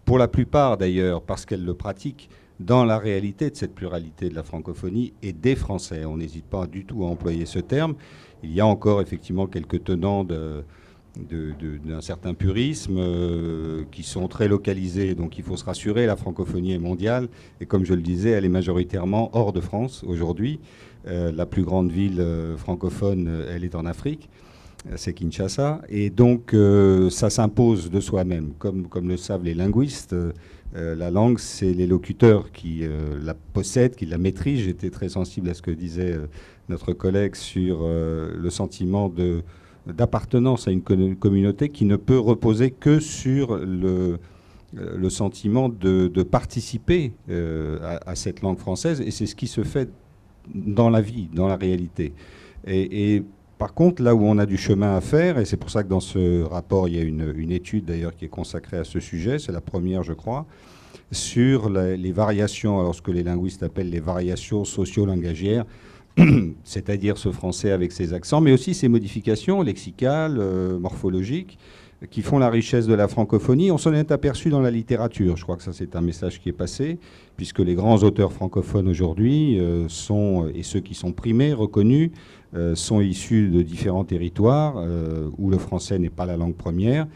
pour la plupart d'ailleurs, parce qu'elles le pratiquent, dans la réalité de cette pluralité de la francophonie et des Français. On n'hésite pas du tout à employer ce terme. Il y a encore effectivement quelques tenants d'un certain purisme qui sont très localisés, donc il faut se rassurer, la francophonie est mondiale et comme je le disais, elle est majoritairement hors de France aujourd'hui. La plus grande ville francophone, elle est en Afrique, c'est Kinshasa, et donc ça s'impose de soi-même, comme le savent les linguistes. La langue, c'est les locuteurs qui la possèdent, qui la maîtrisent. J'étais très sensible à ce que disait notre collègue sur le sentiment d'appartenance à une communauté qui ne peut reposer que sur le sentiment de participer à cette langue française. Et c'est ce qui se fait dans la vie, dans la réalité. Et par contre, là où on a du chemin à faire, et c'est pour ça que dans ce rapport, il y a une étude d'ailleurs qui est consacrée à ce sujet, c'est la première, je crois, sur les variations, alors ce que les linguistes appellent les variations socio-langagières, c'est-à-dire ce français avec ses accents, mais aussi ses modifications lexicales, morphologiques, qui font la richesse de la francophonie. On s'en est aperçu dans la littérature. Je crois que ça, c'est un message qui est passé, puisque les grands auteurs francophones aujourd'hui sont, et ceux qui sont primés, reconnus, sont issus de différents territoires où le français n'est pas la langue première,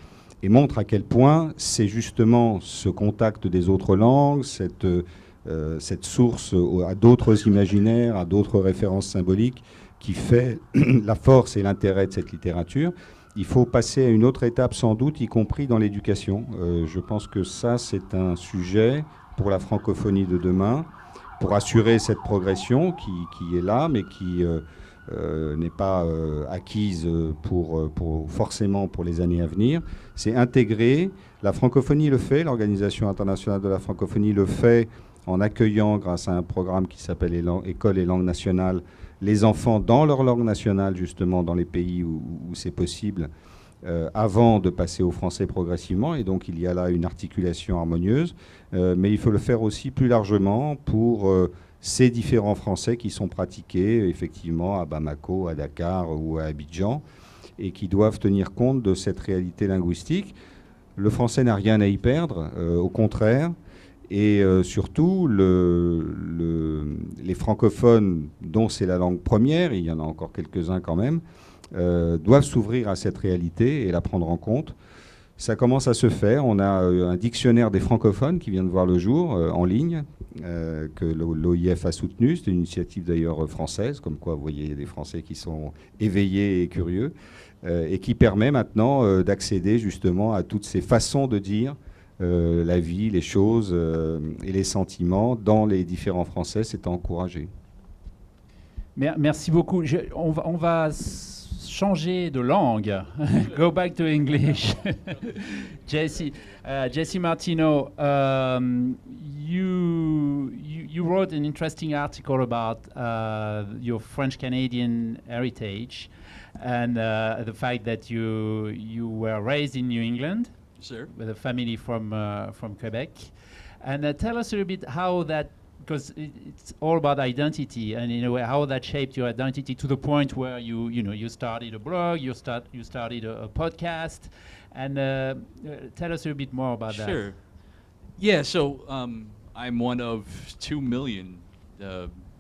et montrent à quel point c'est justement ce contact des autres langues, cette source à d'autres imaginaires, à d'autres références symboliques, qui fait la force et l'intérêt de cette littérature. Il faut passer à une autre étape sans doute, y compris dans l'éducation. Je pense que ça, c'est un sujet pour la francophonie de demain, pour assurer cette progression qui est là, mais qui n'est pas acquise forcément pour les années à venir. C'est intégrer. La francophonie le fait, l'Organisation internationale de la francophonie le fait en accueillant, grâce à un programme qui s'appelle École et langue nationale, les enfants dans leur langue nationale, justement, dans les pays où c'est possible, avant de passer au français progressivement. Et donc, il y a là une articulation harmonieuse. Mais il faut le faire aussi plus largement pour ces différents français qui sont pratiqués, effectivement, à Bamako, à Dakar ou à Abidjan, et qui doivent tenir compte de cette réalité linguistique. Le français n'a rien à y perdre, au contraire. Et surtout, les francophones, dont c'est la langue première, il y en a encore quelques-uns quand même, doivent s'ouvrir à cette réalité et la prendre en compte. Ça commence à se faire. On a un dictionnaire des francophones qui vient de voir le jour en ligne, que l'OIF a soutenu. C'est une initiative d'ailleurs française, comme quoi vous voyez, il y a des Français qui sont éveillés et curieux, et qui permet maintenant d'accéder justement à toutes ces façons de dire la vie, les choses et les sentiments dans les différents français. C'est à encourager. Merci beaucoup. On va changer de langue. Go back to English. Jesse Martino, you wrote an interesting article about your French-Canadian heritage and the fact that you were raised in New England. Sure. With a family from Quebec. And tell us a little bit how that, because it's all about identity, and in a way how that shaped your identity to the point where you started a blog, you started a podcast, and tell us a little bit more about that. Sure. Yeah. So I'm one of 2 million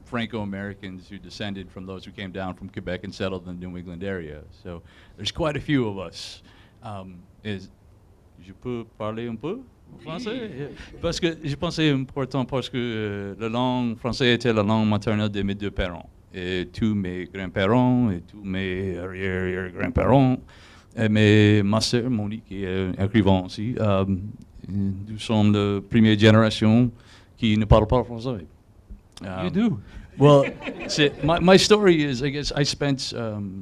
Franco-Americans who descended from those who came down from Quebec and settled in the New England area. So there's quite a few of us. Je peux parler un peu français? Parce que je pense que c'est important parce que la langue française était la langue maternelle de mes deux parents. Et tous mes grands-parents et tous mes arrière-grands-parents. Mais ma sœur, Monique, qui est écrivain aussi, nous sommes la première génération qui ne parle pas français. You do? Well, my story is, I guess, I spent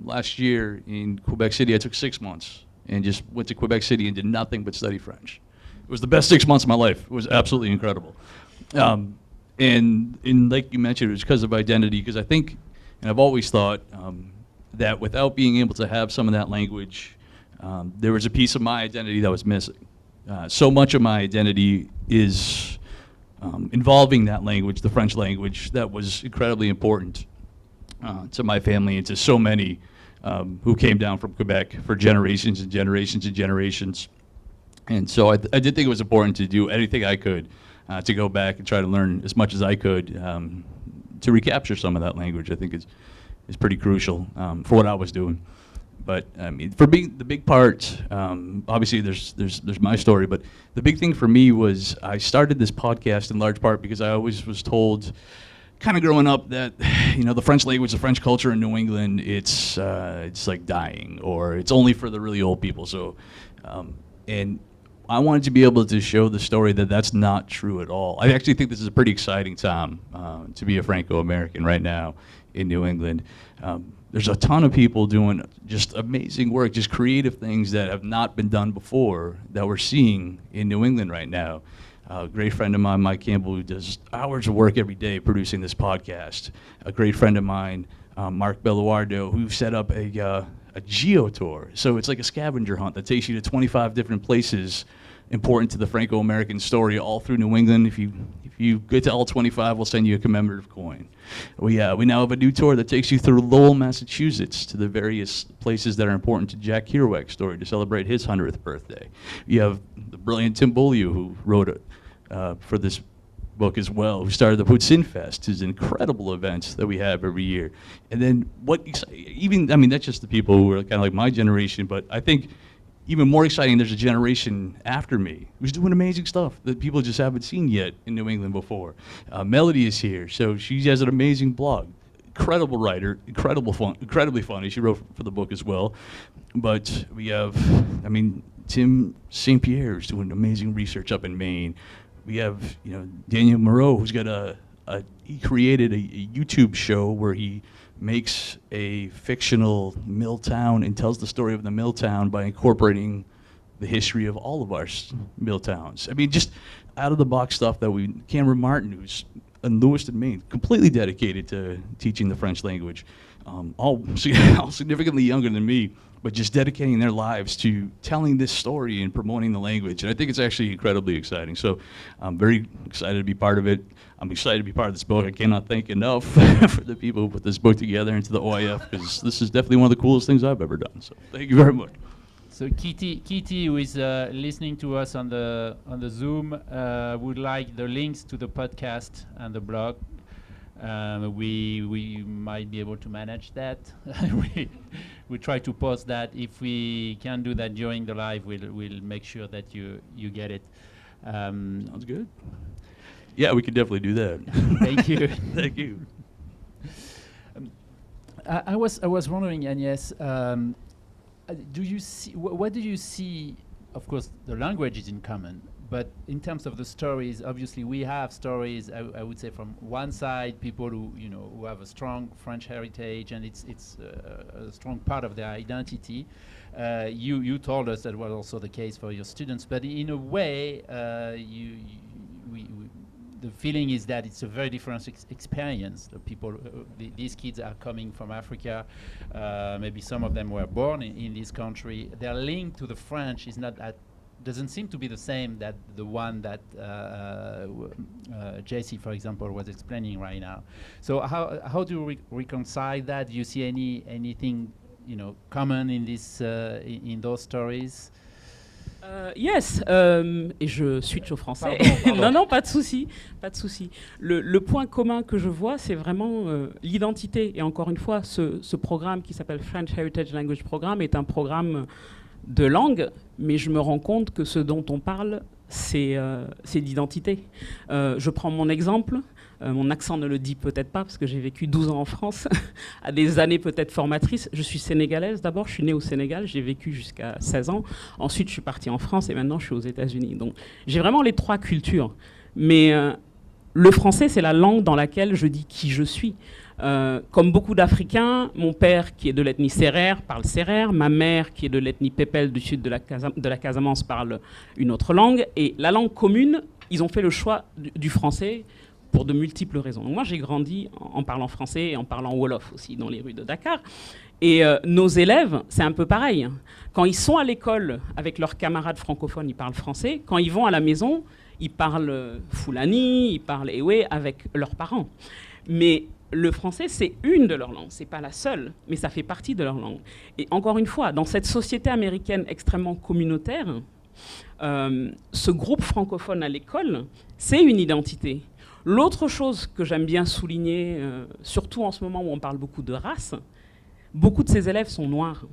last year in Quebec City. I took 6 months and just went to Quebec City and did nothing but study French. It was the best 6 months of my life. It was absolutely incredible. And like you mentioned, it was because of identity, because I think, and I've always thought, that without being able to have some of that language, there was a piece of my identity that was missing. So much of my identity is involving that language, the French language, that was incredibly important to my family and to so many who came down from Quebec for generations and generations and generations. And so I did think it was important to do anything I could to go back and try to learn as much as I could to recapture some of that language. I think is pretty crucial for what I was doing. But I mean, for being the big part, obviously there's my story, but the big thing for me was I started this podcast in large part because I always was told, kind of growing up, that the French language, the French culture in New England, it's like dying, or it's only for the really old people. So, and I wanted to be able to show the story that that's not true at all. I actually think this is a pretty exciting time to be a Franco-American right now in New England. There's a ton of people doing just amazing work, just creative things that have not been done before that we're seeing in New England right now. A great friend of mine, Mike Campbell, who does hours of work every day producing this podcast. A great friend of mine, Mark Belluardo, who set up a geo-tour. So it's like a scavenger hunt that takes you to 25 different places important to the Franco-American story all through New England. If you get to all 25, we'll send you a commemorative coin. We now have a new tour that takes you through Lowell, Massachusetts, to the various places that are important to Jack Kerouac's story to celebrate his 100th birthday. You have the brilliant Tim Beaulieu, who wrote it for this book as well, who started the Poutine Fest, who's an incredible event that we have every year. And then that's just the people who are kind of like my generation, but I think even more exciting, there's a generation after me who's doing amazing stuff that people just haven't seen yet in New England before. Melody is here, so she has an amazing blog. Incredible writer, incredibly funny. She wrote for the book as well. But we have, Tim St. Pierre is doing amazing research up in Maine. We have, Daniel Moreau, who's got he created a YouTube show where he makes a fictional mill town and tells the story of the mill town by incorporating the history of all of our mill towns. I mean, just out of the box stuff that Cameron Martin, who's in Lewiston, Maine, completely dedicated to teaching the French language, all significantly younger than me, but just dedicating their lives to telling this story and promoting the language. And I think it's actually incredibly exciting. So I'm very excited to be part of it. I'm excited to be part of this book. I cannot thank enough for the people who put this book together and to the OIF, because this is definitely one of the coolest things I've ever done. So thank you very much. So Kitty, who is listening to us on the Zoom, would like the links to the podcast and the blog. We might be able to manage that. we try to post that. If we can do that during the live, we'll make sure that you get it. Sounds good. Yeah, we could definitely do that. Thank you. Thank you. I was wondering, Agnès, do you see what do you see? Of course, the language is in common, but in terms of the stories, obviously we have stories. I would say from one side, people who have a strong French heritage, and it's a strong part of their identity. You told us that was also the case for your students, but in a way, the feeling is that it's a very different experience. The people, these kids are coming from Africa. Maybe some of them were born in this country. Their link to the French is not doesn't seem to be the same that the one that JC, for example, was explaining right now. So how do you reconcile that? Do you see anything common in this in those stories? Yes, et je switch au français. Pardon. Non, pas de souci, pas de souci. Le point commun que je vois, c'est vraiment l'identité. Et encore une fois, ce programme qui s'appelle French Heritage Language Programme est un programme de langue, mais je me rends compte que ce dont on parle, c'est l'identité. Je prends mon exemple. Mon accent ne le dit peut-être pas parce que j'ai vécu 12 ans en France, à des années peut-être formatrices. Je suis sénégalaise d'abord, je suis née au Sénégal, j'ai vécu jusqu'à 16 ans. Ensuite, je suis partie en France et maintenant, je suis aux États-Unis. Donc, j'ai vraiment les trois cultures. Mais le français, c'est la langue dans laquelle je dis qui je suis. Comme beaucoup d'Africains, mon père, qui est de l'ethnie sérère, parle sérère. Ma mère, qui est de l'ethnie pépelle du sud de la Casamance, parle une autre langue. Et la langue commune, ils ont fait le choix du français pour de multiples raisons. Donc moi, j'ai grandi en parlant français et en parlant wolof aussi dans les rues de Dakar. Et nos élèves, c'est un peu pareil. Quand ils sont à l'école avec leurs camarades francophones, ils parlent français. Quand ils vont à la maison, ils parlent Fulani, ils parlent Ewe avec leurs parents. Mais le français, c'est une de leurs langues. C'est pas la seule, mais ça fait partie de leur langue. Et encore une fois, dans cette société américaine extrêmement communautaire, ce groupe francophone à l'école, c'est une identité. L'autre chose que j'aime bien souligner, surtout en ce moment où on parle beaucoup de race, beaucoup de ces élèves sont noirs.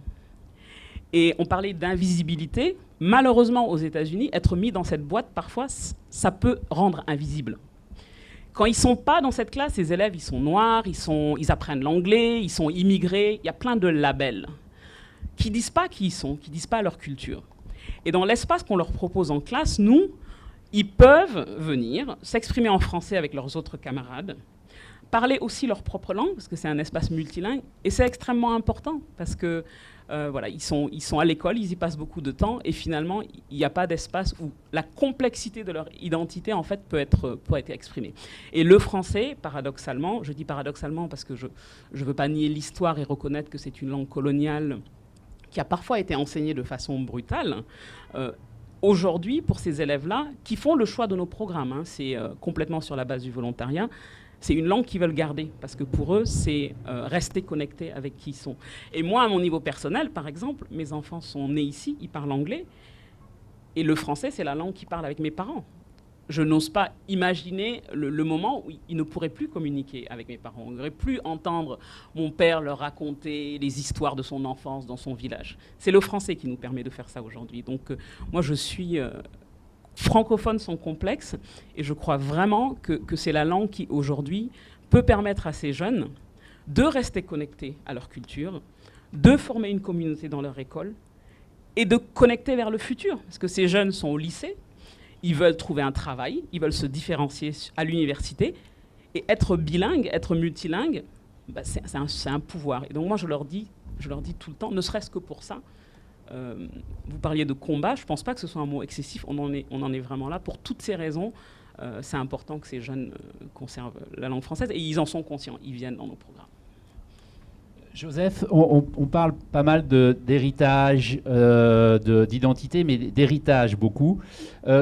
Et on parlait d'invisibilité. Malheureusement, aux États-Unis, être mis dans cette boîte, parfois, ça peut rendre invisible. Quand ils ne sont pas dans cette classe, ces élèves, ils sont noirs, ils apprennent l'anglais, ils sont immigrés. Il y a plein de labels qui ne disent pas qui ils sont, qui ne disent pas leur culture. Et dans l'espace qu'on leur propose en classe, nous, ils peuvent venir s'exprimer en français avec leurs autres camarades, parler aussi leur propre langue, parce que c'est un espace multilingue, et c'est extrêmement important, parce que voilà, ils sont à l'école, ils y passent beaucoup de temps, et finalement, il n'y a pas d'espace où la complexité de leur identité, en fait, peut être exprimée. Et le français, paradoxalement, je dis paradoxalement parce que je ne veux pas nier l'histoire et reconnaître que c'est une langue coloniale qui a parfois été enseignée de façon brutale, aujourd'hui, pour ces élèves-là, qui font le choix de nos programmes, c'est complètement sur la base du volontariat, c'est une langue qu'ils veulent garder, parce que pour eux, c'est rester connectés avec qui ils sont. Et moi, à mon niveau personnel, par exemple, mes enfants sont nés ici, ils parlent anglais, et le français, c'est la langue qu'ils parlent avec mes parents. Je n'ose pas imaginer le moment où ils ne pourraient plus communiquer avec mes parents. On n'aurait plus entendre mon père leur raconter les histoires de son enfance dans son village. C'est le français qui nous permet de faire ça aujourd'hui. Donc moi, je suis francophone sans complexe et je crois vraiment que c'est la langue qui, aujourd'hui, peut permettre à ces jeunes de rester connectés à leur culture, de former une communauté dans leur école et de connecter vers le futur. Parce que ces jeunes sont au lycée, ils veulent trouver un travail, ils veulent se différencier à l'université. Et être bilingue, être multilingue, c'est un pouvoir. Et donc moi, je leur dis tout le temps, ne serait-ce que pour ça, vous parliez de combat, je ne pense pas que ce soit un mot excessif, on en est vraiment là. Pour toutes ces raisons, c'est important que ces jeunes conservent la langue française. Et ils en sont conscients, ils viennent dans nos programmes. Joseph, on parle pas mal d'héritage, d'identité, mais d'héritage beaucoup.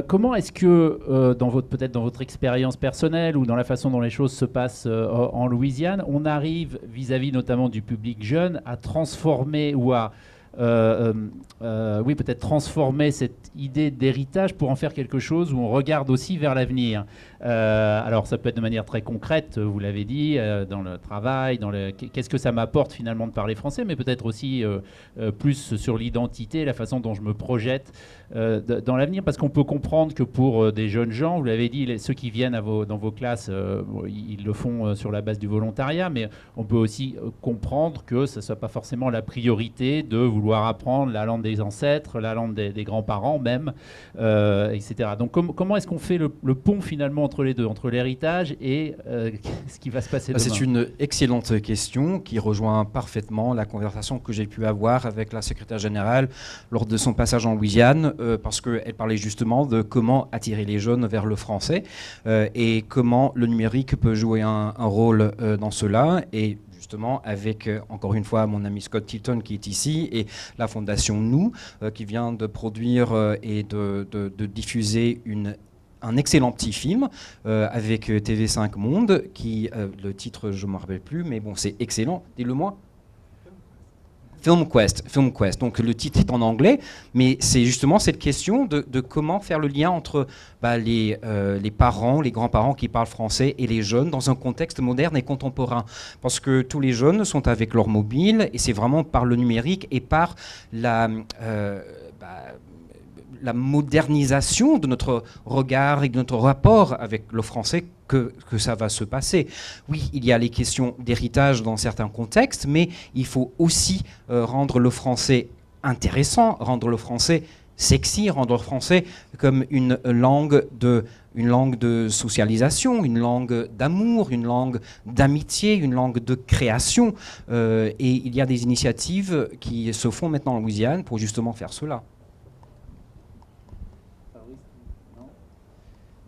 Comment est-ce que, peut-être dans votre expérience personnelle ou dans la façon dont les choses se passent en Louisiane, on arrive, vis-à-vis notamment du public jeune, à transformer ou à peut-être transformer cette idée d'héritage pour en faire quelque chose où on regarde aussi vers l'avenir. Alors ça peut être de manière très concrète, vous l'avez dit, dans le travail, qu'est-ce que ça m'apporte finalement de parler français, mais peut-être aussi plus sur l'identité, la façon dont je me projette dans l'avenir, parce qu'on peut comprendre que pour des jeunes gens, vous l'avez dit, ceux qui viennent dans vos classes, ils le font sur la base du volontariat, mais on peut aussi comprendre que ce ne soit pas forcément la priorité de vouloir apprendre la langue des ancêtres, la langue des grands-parents même, etc. Donc comment est-ce qu'on fait le pont finalement entre les deux, entre l'héritage et ce qui va se passer demain? C'est une excellente question qui rejoint parfaitement la conversation que j'ai pu avoir avec la secrétaire générale lors de son passage en Louisiane, parce qu'elle parlait justement de comment attirer les jeunes vers le français et comment le numérique peut jouer un rôle dans cela. Et justement avec, encore une fois, mon ami Scott Tilton qui est ici, et la Fondation Nous, qui vient de produire et de diffuser un excellent petit film avec TV5 Monde, qui, le titre, je ne me rappelle plus, mais bon, c'est excellent. Dis-le-moi. Film Quest. Donc le titre est en anglais, mais c'est justement cette question de comment faire le lien entre les parents, les grands-parents qui parlent français et les jeunes dans un contexte moderne et contemporain. Parce que tous les jeunes sont avec leur mobile, et c'est vraiment par le numérique et par la modernisation de notre regard et de notre rapport avec le français que ça va se passer. Oui, il y a les questions d'héritage dans certains contextes, mais il faut aussi rendre le français intéressant, rendre le français sexy, rendre le français comme une langue de socialisation, une langue d'amour, une langue d'amitié, une langue de création. Et il y a des initiatives qui se font maintenant en Louisiane pour justement faire cela.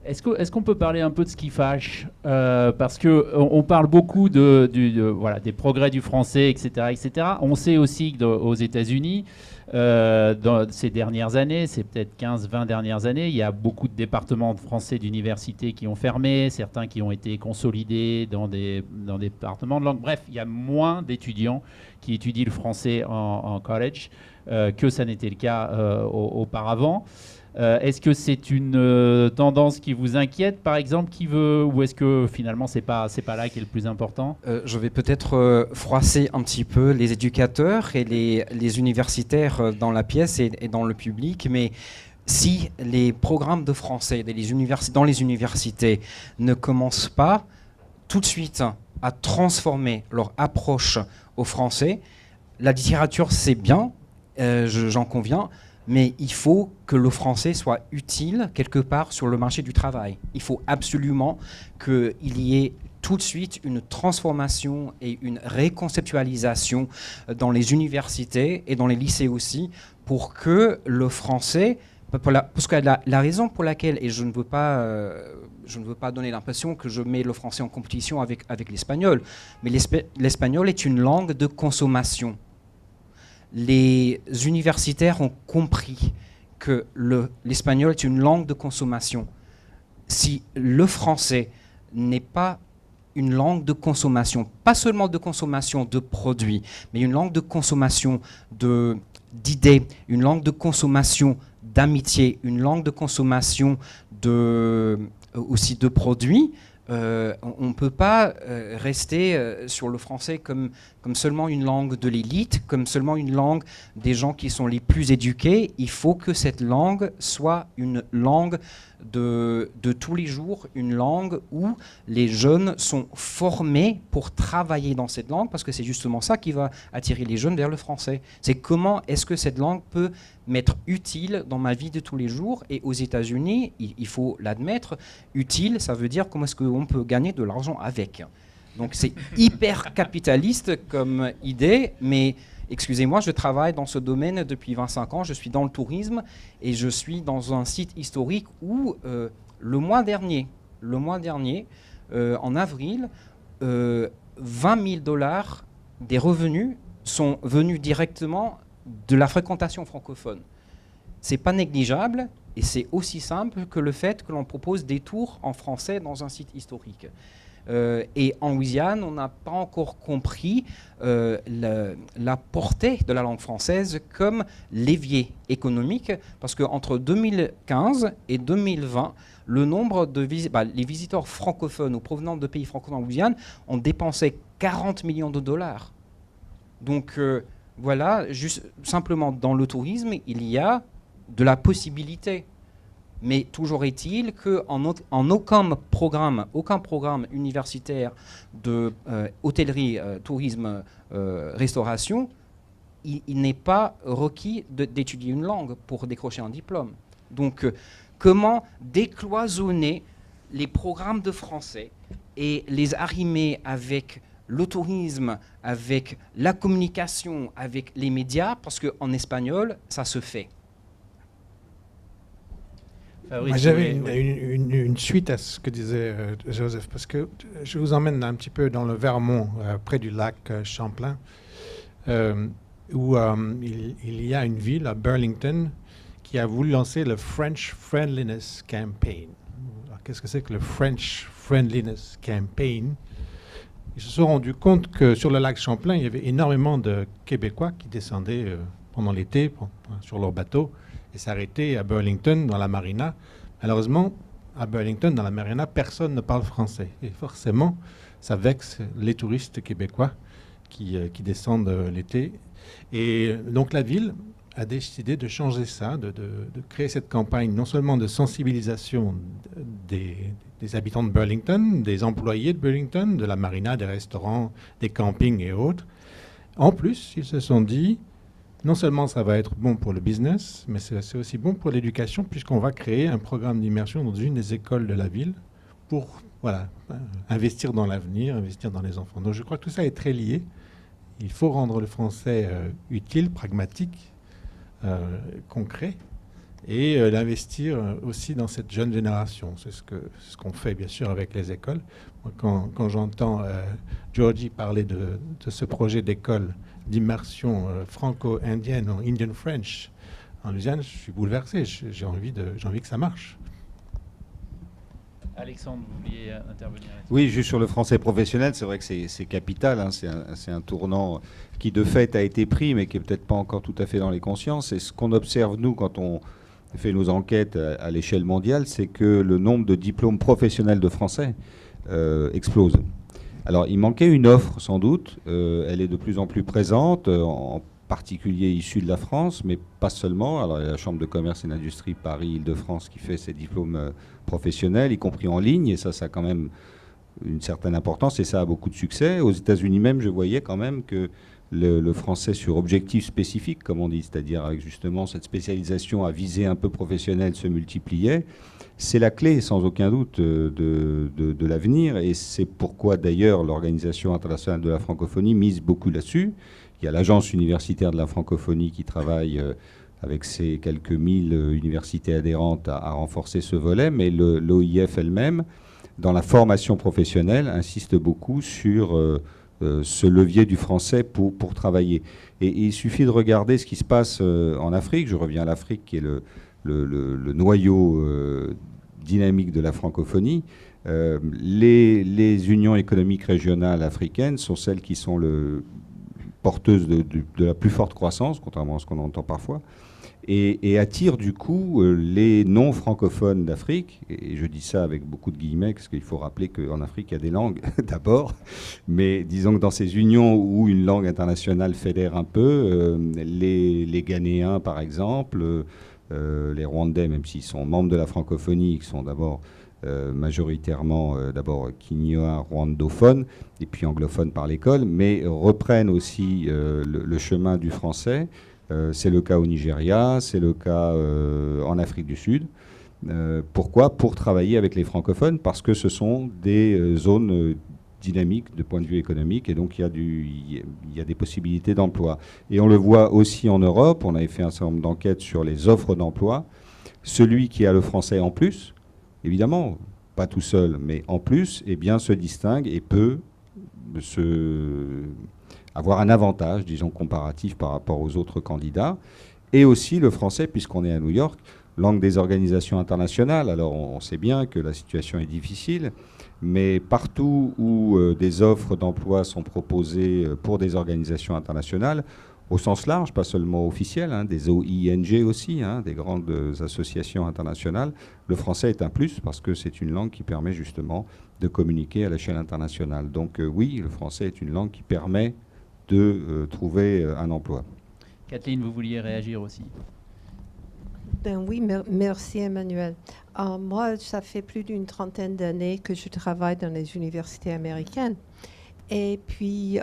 Est-ce qu'on peut parler un peu de ce qui fâche parce qu'on parle beaucoup des progrès du français, etc., etc. On sait aussi qu'aux États-Unis, dans ces dernières années, c'est peut-être 15-20 dernières années, il y a beaucoup de départements de français d'université qui ont fermé, certains qui ont été consolidés dans des départements de langue. Bref, il y a moins d'étudiants qui étudient le français en college que ça n'était le cas auparavant. Est-ce que c'est une tendance qui vous inquiète, par exemple, ou est-ce que finalement c'est pas là qui est le plus important? Je vais peut-être froisser un petit peu les éducateurs et les universitaires dans la pièce et dans le public, mais si les programmes de français dans les universités ne commencent pas tout de suite à transformer leur approche au français, la littérature c'est bien, j'en conviens, mais il faut que le français soit utile quelque part sur le marché du travail. Il faut absolument qu'il y ait tout de suite une transformation et une réconceptualisation dans les universités et dans les lycées aussi, pour que le français, parce que la raison pour laquelle, et je ne veux pas donner l'impression que je mets le français en compétition avec l'espagnol, mais l'espagnol est une langue de consommation. Les universitaires ont compris que l'espagnol est une langue de consommation. Si le français n'est pas une langue de consommation, pas seulement de consommation de produits, mais une langue de consommation d'idées, une langue de consommation d'amitié, une langue de consommation aussi de produits, on ne peut pas rester sur le français comme seulement une langue de l'élite, comme seulement une langue des gens qui sont les plus éduqués. Il faut que cette langue soit une langue de tous les jours, une langue où les jeunes sont formés pour travailler dans cette langue, parce que c'est justement ça qui va attirer les jeunes vers le français. C'est comment est-ce que cette langue peut m'être utile dans ma vie de tous les jours. Et aux États-Unis, il faut l'admettre, utile, ça veut dire comment est-ce qu'on peut gagner de l'argent avec. Donc c'est hyper capitaliste comme idée, mais excusez-moi, je travaille dans ce domaine depuis 25 ans, je suis dans le tourisme et je suis dans un site historique où le mois dernier, en avril, $20 000 des revenus sont venus directement de la fréquentation francophone. C'est pas négligeable et c'est aussi simple que le fait que l'on propose des tours en français dans un site historique. Et en Louisiane, on n'a pas encore compris la portée de la langue française comme levier économique, parce qu'entre 2015 et 2020, le nombre de les visiteurs francophones ou provenant de pays francophones en Louisiane ont dépensé $40 millions. Donc voilà, juste simplement dans le tourisme, il y a de la possibilité. Mais toujours est-il qu'en aucun programme universitaire de hôtellerie, tourisme, restauration, il n'est pas requis d'étudier une langue pour décrocher un diplôme. Donc, comment décloisonner les programmes de français et les arrimer avec le tourisme, avec la communication, avec les médias, parce qu'en espagnol, ça se fait. Fabrice, Moi, j'avais vous voulez- une suite à ce que disait Joseph, parce que je vous emmène un petit peu dans le Vermont, près du lac Champlain, où il y a une ville, à Burlington, qui a voulu lancer le French Friendliness Campaign. Alors, qu'est-ce que c'est que le French Friendliness Campaign? Ils se sont rendus compte que sur le lac Champlain, il y avait énormément de Québécois qui descendaient pendant l'été sur leur bateau et s'arrêtaient à Burlington, dans la marina. Malheureusement, à Burlington, dans la marina, personne ne parle français. Et forcément, ça vexe les touristes québécois qui descendent l'été. Et donc la ville a décidé de changer ça, de créer cette campagne non seulement de sensibilisation des habitants de Burlington, des employés de Burlington, de la marina, des restaurants, des campings et autres. En plus, ils se sont dit, non seulement ça va être bon pour le business, mais c'est aussi bon pour l'éducation, puisqu'on va créer un programme d'immersion dans une des écoles de la ville pour investir dans l'avenir, investir dans les enfants. Donc je crois que tout ça est très lié. Il faut rendre le français utile, pragmatique, concret, et l'investir aussi dans cette jeune génération. C'est ce qu'on fait bien sûr avec les écoles. Moi, quand j'entends Georgie parler de ce projet d'école d'immersion franco-indienne en Indian French en Louisiane, je suis bouleversé. J'ai envie que ça marche. Alexandre, vous vouliez intervenir là-dessus? Oui, juste sur le français professionnel, c'est vrai que c'est capital, hein, c'est un tournant qui de fait a été pris, mais qui est peut-être pas encore tout à fait dans les consciences. Et ce qu'on observe, nous, quand on fait nos enquêtes à l'échelle mondiale, c'est que le nombre de diplômes professionnels de français explose. Alors, il manquait une offre, sans doute. Elle est de plus en plus présente, en particulier issue de la France, mais pas seulement. Alors, il y a la Chambre de commerce et d'industrie Paris-Île-de-France qui fait ces diplômes professionnels, y compris en ligne, et ça a quand même une certaine importance, et ça a beaucoup de succès. Aux États-Unis même, je voyais quand même que le français sur objectif spécifique, comme on dit, c'est-à-dire avec justement cette spécialisation à visée un peu professionnelle, se multipliait. C'est la clé, sans aucun doute, de l'avenir, et c'est pourquoi d'ailleurs l'Organisation internationale de la francophonie mise beaucoup là-dessus. Il y a l'Agence universitaire de la francophonie qui travaille avec ses quelques 1000 universités adhérentes à renforcer ce volet, mais l'OIF elle-même, dans la formation professionnelle, insiste beaucoup sur ce levier du français pour travailler. Et il suffit de regarder ce qui se passe en Afrique. Je reviens à l'Afrique, qui est le noyau dynamique de la francophonie. Les unions économiques régionales africaines sont celles qui sont porteuses de la plus forte croissance, contrairement à ce qu'on entend parfois, et attirent du coup les non-francophones d'Afrique. Et je dis ça avec beaucoup de guillemets, parce qu'il faut rappeler qu'en Afrique, il y a des langues d'abord, mais disons que dans ces unions où une langue internationale fédère un peu, les Ghanéens par exemple, les Rwandais, même s'ils sont membres de la francophonie, qui sont d'abord majoritairement d'abord quinois rwandophones et puis anglophones par l'école, mais reprennent aussi le chemin du français. C'est le cas au Nigeria, c'est le cas en Afrique du Sud. Pourquoi? Pour travailler avec les francophones, parce que ce sont des zones dynamiques de point de vue économique, et donc il y a des possibilités d'emploi. Et on le voit aussi en Europe. On avait fait un certain nombre d'enquêtes sur les offres d'emploi. Celui qui a le français en plus, évidemment, pas tout seul, mais en plus, eh bien, se distingue et peut avoir un avantage, disons, comparatif par rapport aux autres candidats. Et aussi le français, puisqu'on est à New York, langue des organisations internationales. Alors, on sait bien que la situation est difficile, mais partout où des offres d'emploi sont proposées pour des organisations internationales, au sens large, pas seulement officielles, hein, des OING aussi, hein, des grandes associations internationales, le français est un plus parce que c'est une langue qui permet justement de communiquer à l'échelle internationale. Donc oui, le français est une langue qui permet de trouver un emploi. Kathleen, vous vouliez réagir aussi? Ben oui, merci Emmanuel. Moi, ça fait plus d'une trentaine d'années que je travaille dans les universités américaines. Et puis,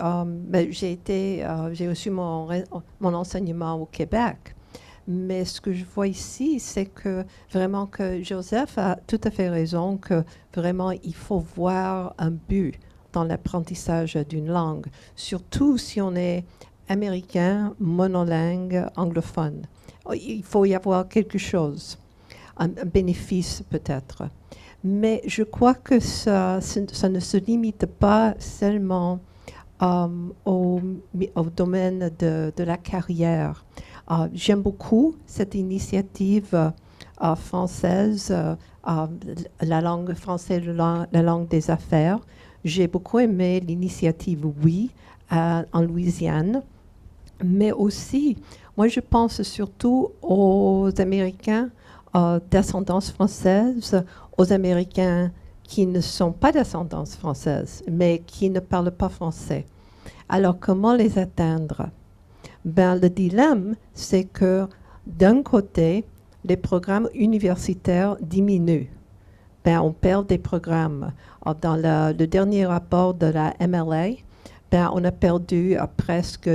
j'ai reçu mon enseignement au Québec. Mais ce que je vois ici, c'est que vraiment que Joseph a tout à fait raison, que vraiment il faut voir un but dans l'apprentissage d'une langue, surtout si on est américain, monolingue, anglophone. Il faut y avoir quelque chose. un bénéfice peut-être. Mais je crois que ça ne se limite pas seulement au domaine de la carrière. J'aime beaucoup cette initiative française, la langue française, la langue des affaires. J'ai beaucoup aimé l'initiative Oui en Louisiane, mais aussi, moi je pense surtout aux Américains d'ascendance française, aux Américains qui ne sont pas d'ascendance française, mais qui ne parlent pas français. Alors, comment les atteindre? Ben, le dilemme, c'est que d'un côté, les programmes universitaires diminuent. Ben, on perd des programmes. Dans le dernier rapport de la MLA, ben, on a perdu presque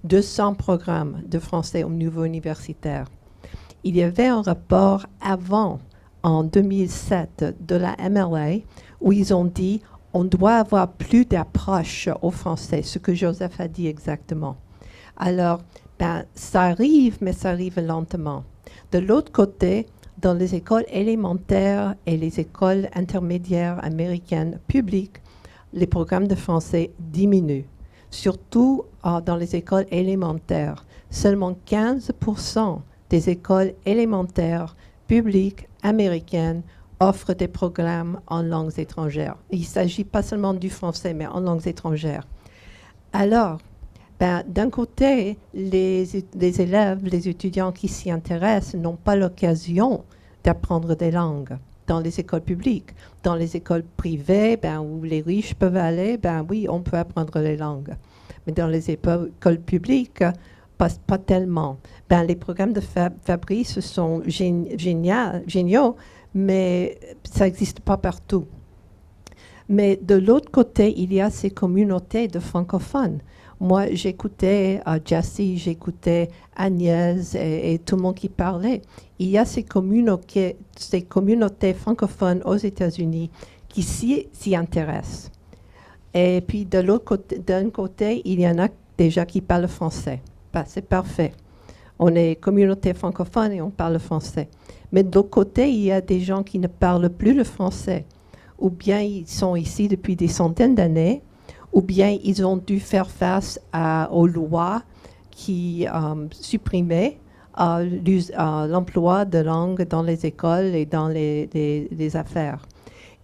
200 programmes de français au niveau universitaire. Il y avait un rapport avant, en 2007, de la MLA, où ils ont dit on doit avoir plus d'approche au français, ce que Joseph a dit exactement. Alors, ben, ça arrive, mais ça arrive lentement. De l'autre côté, dans les écoles élémentaires et les écoles intermédiaires américaines publiques, les programmes de français diminuent, surtout dans les écoles élémentaires. Seulement 15% des écoles élémentaires publiques américaines offrent des programmes en langues étrangères. Il ne s'agit pas seulement du français, mais en langues étrangères. Alors, ben, d'un côté, les élèves, les étudiants qui s'y intéressent n'ont pas l'occasion d'apprendre des langues dans les écoles publiques. Dans les écoles privées, ben, où les riches peuvent aller, ben oui, on peut apprendre les langues. Mais dans les écoles publiques, pas tellement. Ben, les programmes de Fabrice sont géniaux, mais ça n'existe pas partout. Mais de l'autre côté, il y a ces communautés de francophones. Moi, j'écoutais Jessie, j'écoutais Agnès et tout le monde qui parlait. Il y a ces communautés francophones aux États-Unis qui s'y intéressent. Et puis, d'un côté, il y en a déjà qui parlent français. Ben, c'est parfait. On est communauté francophone et on parle français. Mais de l'autre côté, il y a des gens qui ne parlent plus le français, ou bien ils sont ici depuis des centaines d'années, ou bien ils ont dû faire face aux lois qui supprimaient l'emploi de langue dans les écoles et dans les affaires.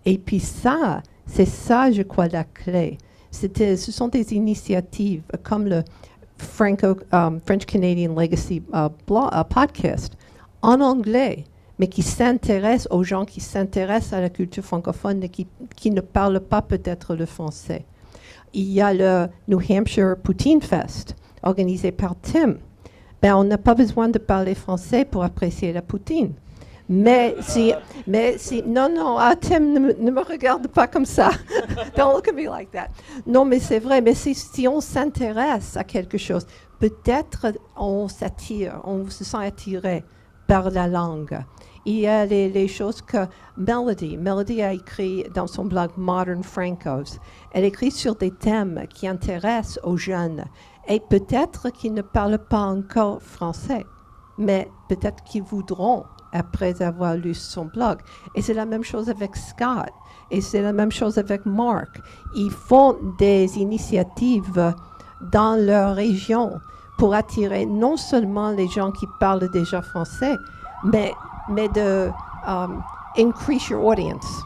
Et puis ça, c'est ça, je crois, la clé. Ce sont des initiatives comme le French Canadian Legacy podcast en anglais, mais qui s'intéressent aux gens qui s'intéressent à la culture francophone et qui ne parlent pas peut-être le français. Il y a le New Hampshire Poutine Fest, organisé par Tim. Ben, on n'a pas besoin de parler français pour apprécier la poutine. Mais si non, Tim, ne me regarde pas comme ça. Don't look at me like that. Non, mais c'est vrai, mais si on s'intéresse à quelque chose, peut-être on se sent attiré par la langue. Il y a les choses que Melody a écrit dans son blog Modern Francos. Elle écrit sur des thèmes qui intéressent aux jeunes et peut-être qu'ils ne parlent pas encore français, mais peut-être qu'ils voudront après avoir lu son blog. Et c'est la même chose avec Scott. Et c'est la même chose avec Mark. Ils font des initiatives dans leur région pour attirer non seulement les gens qui parlent déjà français, mais de increase your audience.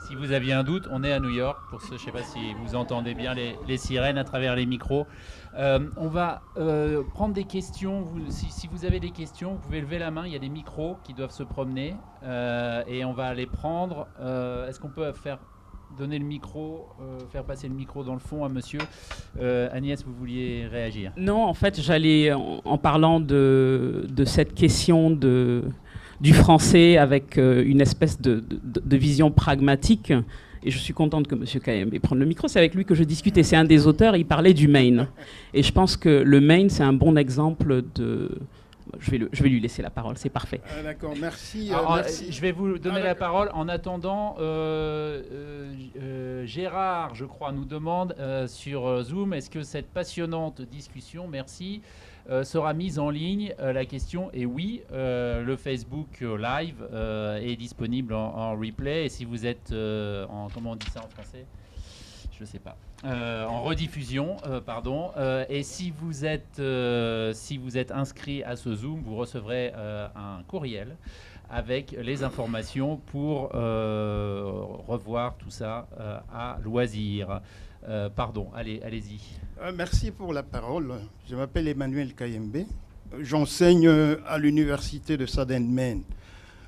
Si vous aviez un doute, on est à New York. Pour ceux, je ne sais pas si vous entendez bien les sirènes à travers les micros. On va prendre des questions. Si vous avez des questions, vous pouvez lever la main. Il y a des micros qui doivent se promener et on va les prendre. Est-ce qu'on peut donner le micro, faire passer le micro dans le fond à monsieur Agnès, vous vouliez réagir? Non, en fait, j'allais, en parlant de cette question du français avec une espèce de vision pragmatique, et je suis contente que M. KM prenne le micro, c'est avec lui que je discutais, c'est un des auteurs, il parlait du Maine. Et je pense que le Maine, c'est un bon exemple de... Je vais lui laisser la parole, c'est parfait. D'accord, merci, merci. Je vais vous donner la parole. En attendant, Gérard, je crois, nous demande sur Zoom, est-ce que cette passionnante discussion, merci, sera mise en ligne. La question est oui, le Facebook Live est disponible en replay. Et si vous êtes comment on dit ça en français ? Je ne sais pas. En rediffusion, pardon. Et si vous êtes inscrit à ce Zoom, vous recevrez un courriel avec les informations pour revoir tout ça à loisir. Pardon, allez-y. Merci pour la parole. Je m'appelle Emmanuel Kayembe. J'enseigne à l'université de Southern Maine.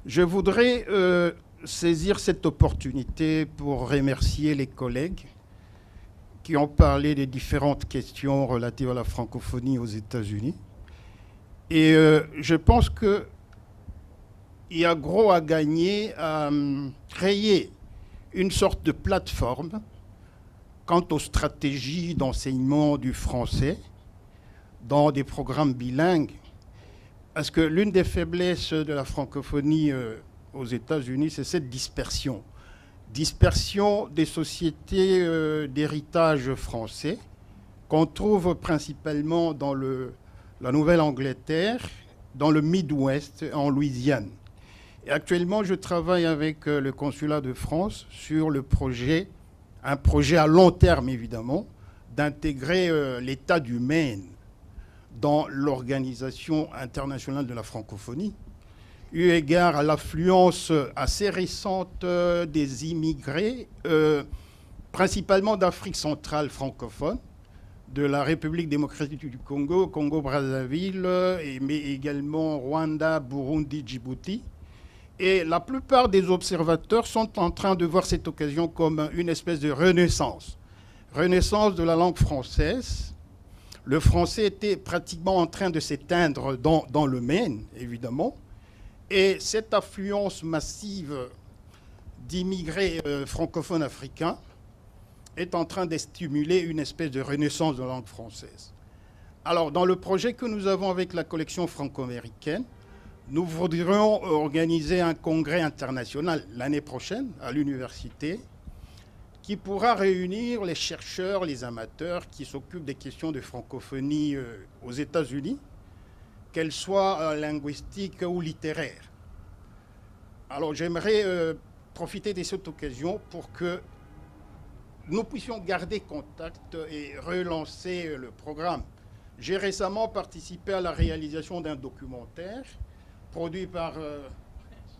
Je voudrais saisir cette opportunité pour remercier les collègues qui ont parlé des différentes questions relatives à la francophonie aux États-Unis. Et je pense qu'il y a gros à gagner à créer une sorte de plateforme quant aux stratégies d'enseignement du français dans des programmes bilingues. Parce que l'une des faiblesses de la francophonie aux États-Unis, c'est cette dispersion. Dispersion des sociétés d'héritage français qu'on trouve principalement dans la Nouvelle-Angleterre, dans le Midwest, en Louisiane. Et actuellement, je travaille avec le consulat de France sur un projet à long terme évidemment, d'intégrer l'État du Maine dans l'Organisation internationale de la francophonie, eu égard à l'affluence assez récente des immigrés, principalement d'Afrique centrale francophone, de la République démocratique du Congo, Congo-Brazzaville, mais également Rwanda, Burundi, Djibouti. Et la plupart des observateurs sont en train de voir cette occasion comme une espèce de renaissance. Renaissance de la langue française. Le français était pratiquement en train de s'éteindre dans le Maine, évidemment. Et cette affluence massive d'immigrés francophones africains est en train de stimuler une espèce de renaissance de la langue française. Alors, dans le projet que nous avons avec la collection franco-américaine, nous voudrions organiser un congrès international l'année prochaine à l'université qui pourra réunir les chercheurs, les amateurs qui s'occupent des questions de francophonie aux États-Unis, qu'elles soient linguistiques ou littéraires. Alors j'aimerais profiter de cette occasion pour que nous puissions garder contact et relancer le programme. J'ai récemment participé à la réalisation d'un documentaire produit par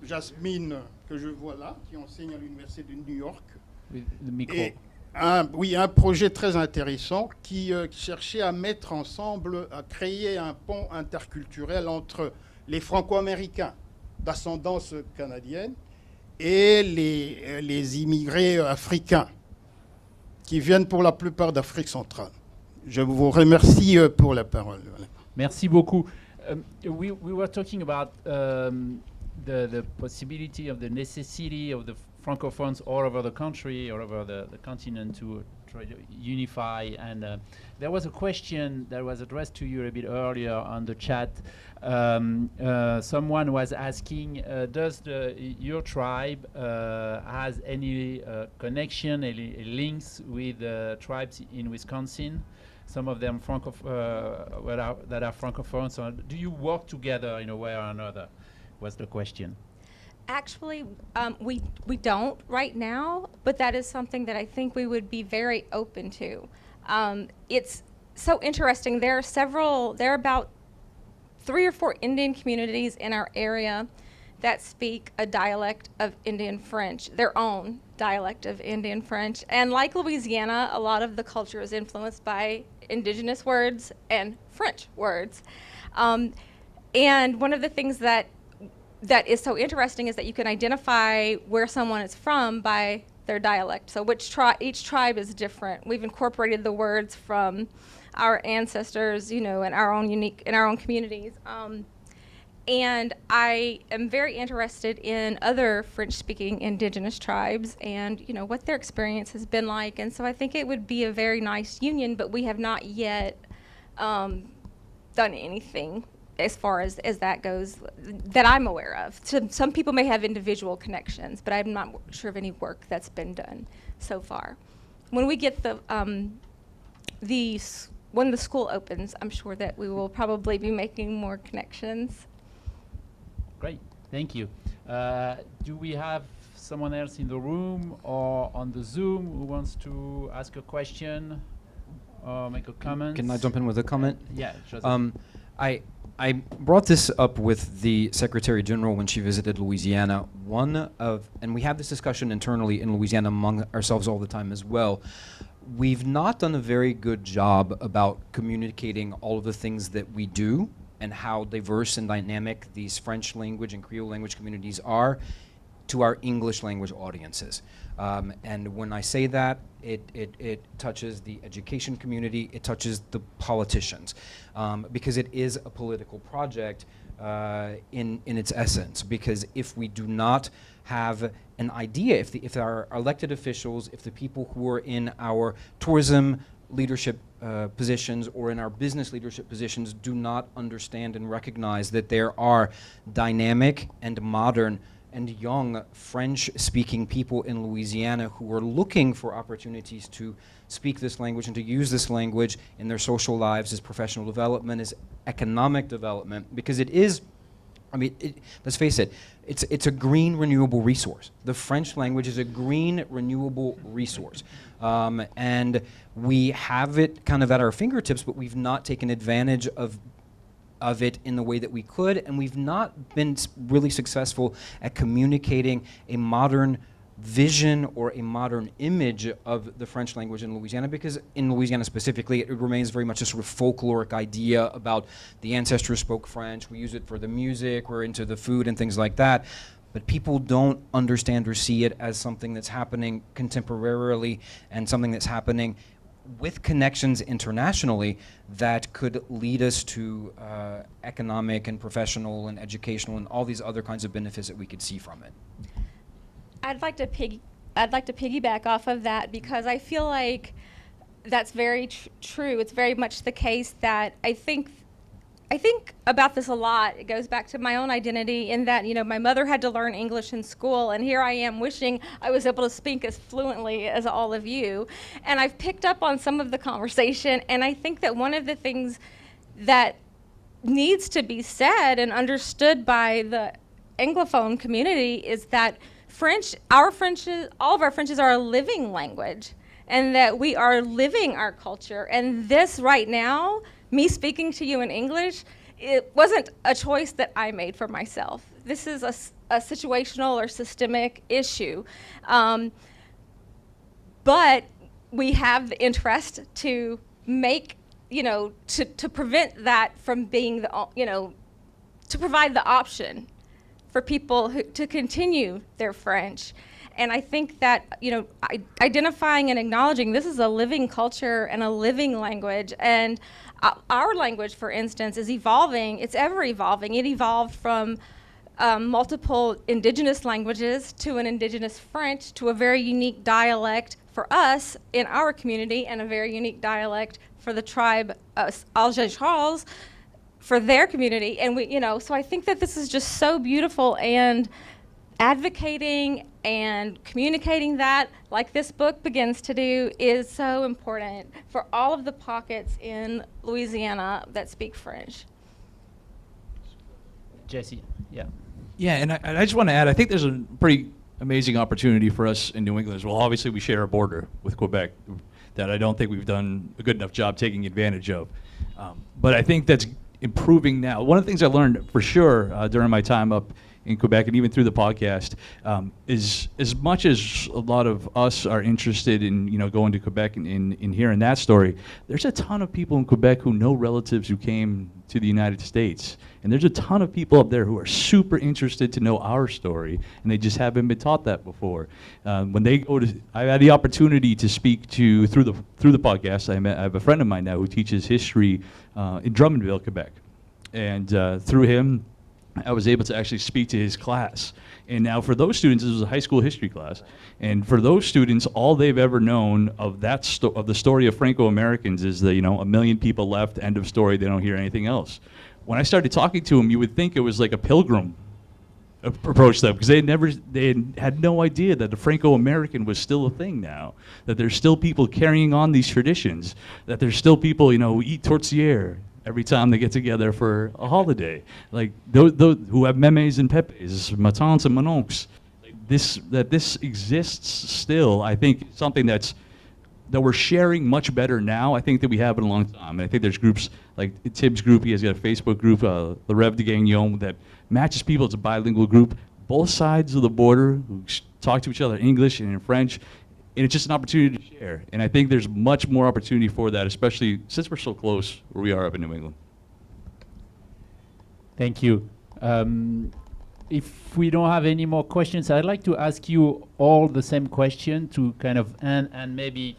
Jasmine, que je vois là, qui enseigne à l'Université de New York. Et un projet très intéressant qui cherchait à mettre ensemble, à créer un pont interculturel entre les Franco-Américains d'ascendance canadienne et les immigrés africains qui viennent pour la plupart d'Afrique centrale. Je vous remercie pour la parole. Merci beaucoup. We were talking about the possibility of the necessity of the Francophones all over the country, all over the continent to try to unify. And there was a question that was addressed to you a bit earlier on the chat. Someone was asking, does your tribe has any connection, any links with tribes in Wisconsin? Some of them that are Francophones. So do you work together in a way or another? Was the question. Actually, we don't right now, but that is something that I think we would be very open to. It's so interesting. There are about 3 or 4 Indian communities in our area that speak a dialect of Indian French, their own dialect of Indian French. And like Louisiana, a lot of the culture is influenced by indigenous words and French words. And one of the things that is so interesting is that you can identify where someone is from by their dialect. So each tribe is different. We've incorporated the words from our ancestors, in our own communities. And I am very interested in other French-speaking indigenous tribes and, what their experience has been like. And so I think it would be a very nice union, but we have not yet done anything as far as that goes that I'm aware of. Some people may have individual connections, but I'm not sure of any work that's been done so far. When we get when the school opens, I'm sure that we will probably be making more connections. Great, thank you. Do we have someone else in the room or on the Zoom who wants to ask a question or make a comment? Can I jump in with a comment? Yeah, Joseph. I brought this up with the Secretary General when she visited Louisiana. And we have this discussion internally in Louisiana among ourselves all the time as well. We've not done a very good job about communicating all of the things that we do and how diverse and dynamic these French language and Creole language communities are to our English language audiences. And when I say that, it touches the education community, it touches the politicians, because it is a political project in its essence. Because if we do not have an idea, if our elected officials, if the people who are in our tourism leadership positions or in our business leadership positions do not understand and recognize that there are dynamic and modern and young French-speaking people in Louisiana who are looking for opportunities to speak this language and to use this language in their social lives, as professional development, as economic development, because it is, I mean, let's face it, it's a green renewable resource. The French language is a green renewable resource. And we have it kind of at our fingertips, but we've not taken advantage of it in the way that we could, and we've not been really successful at communicating a modern vision or a modern image of the French language in Louisiana, because in Louisiana specifically it remains very much a sort of folkloric idea about the ancestors spoke French, we use it for the music, we're into the food and things like that, but people don't understand or see it as something that's happening contemporarily and something that's happening with connections internationally that could lead us to economic and professional and educational and all these other kinds of benefits that we could see from it. I'd like to piggyback off of that, because I feel like that's very true. It's very much the case that I think about this a lot. It goes back to my own identity in that, you know, my mother had to learn English in school, and here I am wishing I was able to speak as fluently as all of you. And I've picked up on some of the conversation, and I think that one of the things that needs to be said and understood by the Anglophone community is that all of our French is our living language, and that we are living our culture. And this right now, me speaking to you in English, it wasn't a choice that I made for myself. This is a situational or systemic issue. But we have the interest to make, to prevent that from being to provide the option for people to continue their French. And I think that, identifying and acknowledging this is a living culture and a living language. And our language, for instance, is evolving. It's ever evolving. It evolved from multiple indigenous languages to an indigenous French to a very unique dialect for us in our community, and a very unique dialect for the tribe Algéchals for their community. And so I think that this is just so beautiful, and advocating and communicating that, like this book begins to do, is so important for all of the pockets in Louisiana that speak French. Jesse, yeah. Yeah, and I just want to add, I think there's a pretty amazing opportunity for us in New England as well. Obviously, we share a border with Quebec that I don't think we've done a good enough job taking advantage of. But I think that's improving now. One of the things I learned for sure during my time up in Quebec, and even through the podcast, is as much as a lot of us are interested in going to Quebec and hearing that story, there's a ton of people in Quebec who know relatives who came to the United States, and there's a ton of people up there who are super interested to know our story, and they just haven't been taught that before. When they go to, I had the opportunity to speak to through the podcast. I have a friend of mine now who teaches history in Drummondville, Quebec, and through him, I was able to actually speak to his class. And now for those students, this was a high school history class, and for those students, all they've ever known of of the story of Franco-Americans is that, 1 million people left, end of story, they don't hear anything else. When I started talking to him, you would think it was like a pilgrim approach them because they had no idea that the Franco-American was still a thing now, that there's still people carrying on these traditions, that there's still people, who eat tourtière every time they get together for a holiday, like those who have memes and pepes, matantes and mononcles. This exists still. I think something that we're sharing much better now, I think, that we have in a long time. And I think there's groups like Tib's group, he has got a Facebook group, Le Rêve de Gagnon, that matches people. It's a bilingual group, both sides of the border, who talk to each other in English and in French, and it's just an opportunity to share. And I think there's much more opportunity for that, especially since we're so close where we are up in New England. Thank you. If we don't have any more questions, I'd like to ask you all the same question to kind of and maybe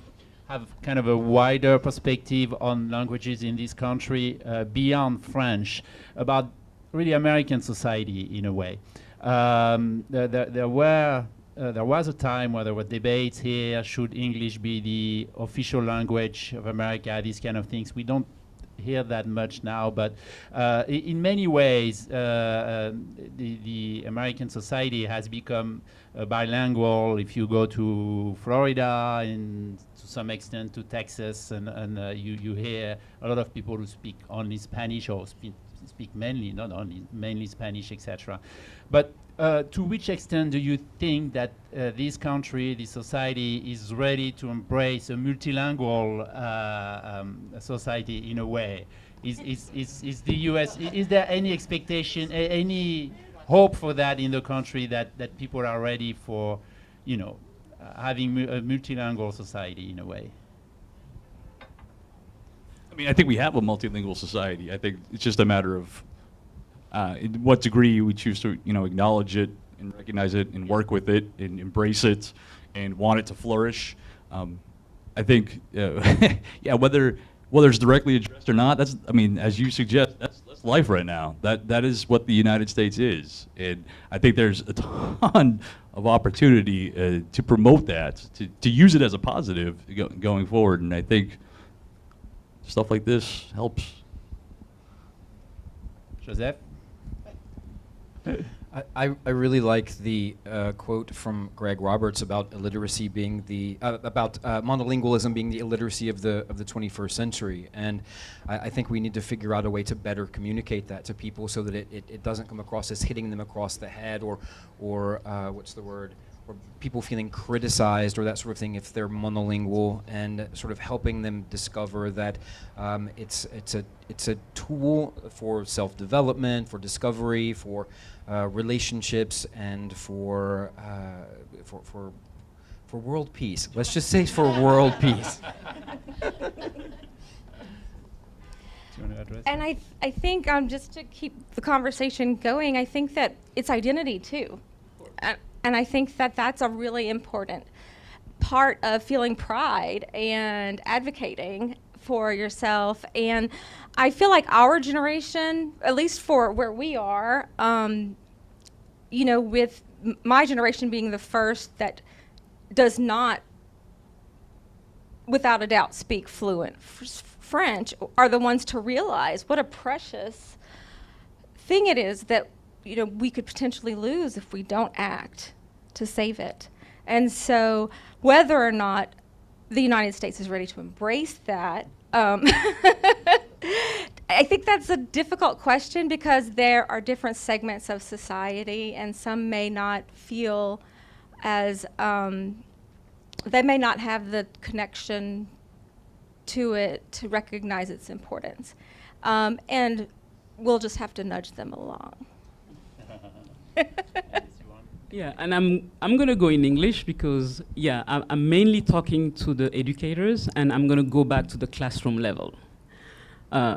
have kind of a wider perspective on languages in this country beyond French, about really American society in a way. There was a time where there were debates here, should English be the official language of America, these kind of things. We don't hear that much now, but in many ways, the American society has become bilingual. If you go to Florida and to some extent to Texas, and you hear a lot of people who speak only Spanish or speak mainly, not only, mainly Spanish, etc. But to which extent do you think that this country, this society, is ready to embrace a multilingual society in a way? Is the U.S., is there any expectation, any hope for that in the country, that people are ready for, having a multilingual society in a way? I mean, I think we have a multilingual society. I think it's just a matter of in what degree we choose to, acknowledge it and recognize it and work with it and embrace it and want it to flourish. I think, yeah, whether it's directly addressed or not, as you suggest, that's life right now. That is what the United States is, and I think there's a ton of opportunity to promote that, to use it as a positive going forward, and I think stuff like this helps. Joseph? I really like the quote from Greg Roberts about illiteracy being about monolingualism being the illiteracy of the 21st century, and I think we need to figure out a way to better communicate that to people so that it doesn't come across as hitting them across the head or what's the word, or people feeling criticized or that sort of thing if they're monolingual, and sort of helping them discover that it's a tool for self-development, for discovery, for relationships, and for world peace. Let's just say for world peace. And I think just to keep the conversation going, I think that it's identity too. And I think that that's a really important part of feeling pride and advocating for yourself. And I feel like our generation, at least for where we are, with my generation being the first that does not, without a doubt, speak fluent French, are the ones to realize what a precious thing it is that we could potentially lose if we don't act to save it. And so whether or not the United States is ready to embrace that, I think that's a difficult question, because there are different segments of society, and some may not feel as, they may not have the connection to it to recognize its importance. And we'll just have to nudge them along. Yeah, and I'm going to go in English because, yeah, I'm mainly talking to the educators, and I'm going to go back to the classroom level.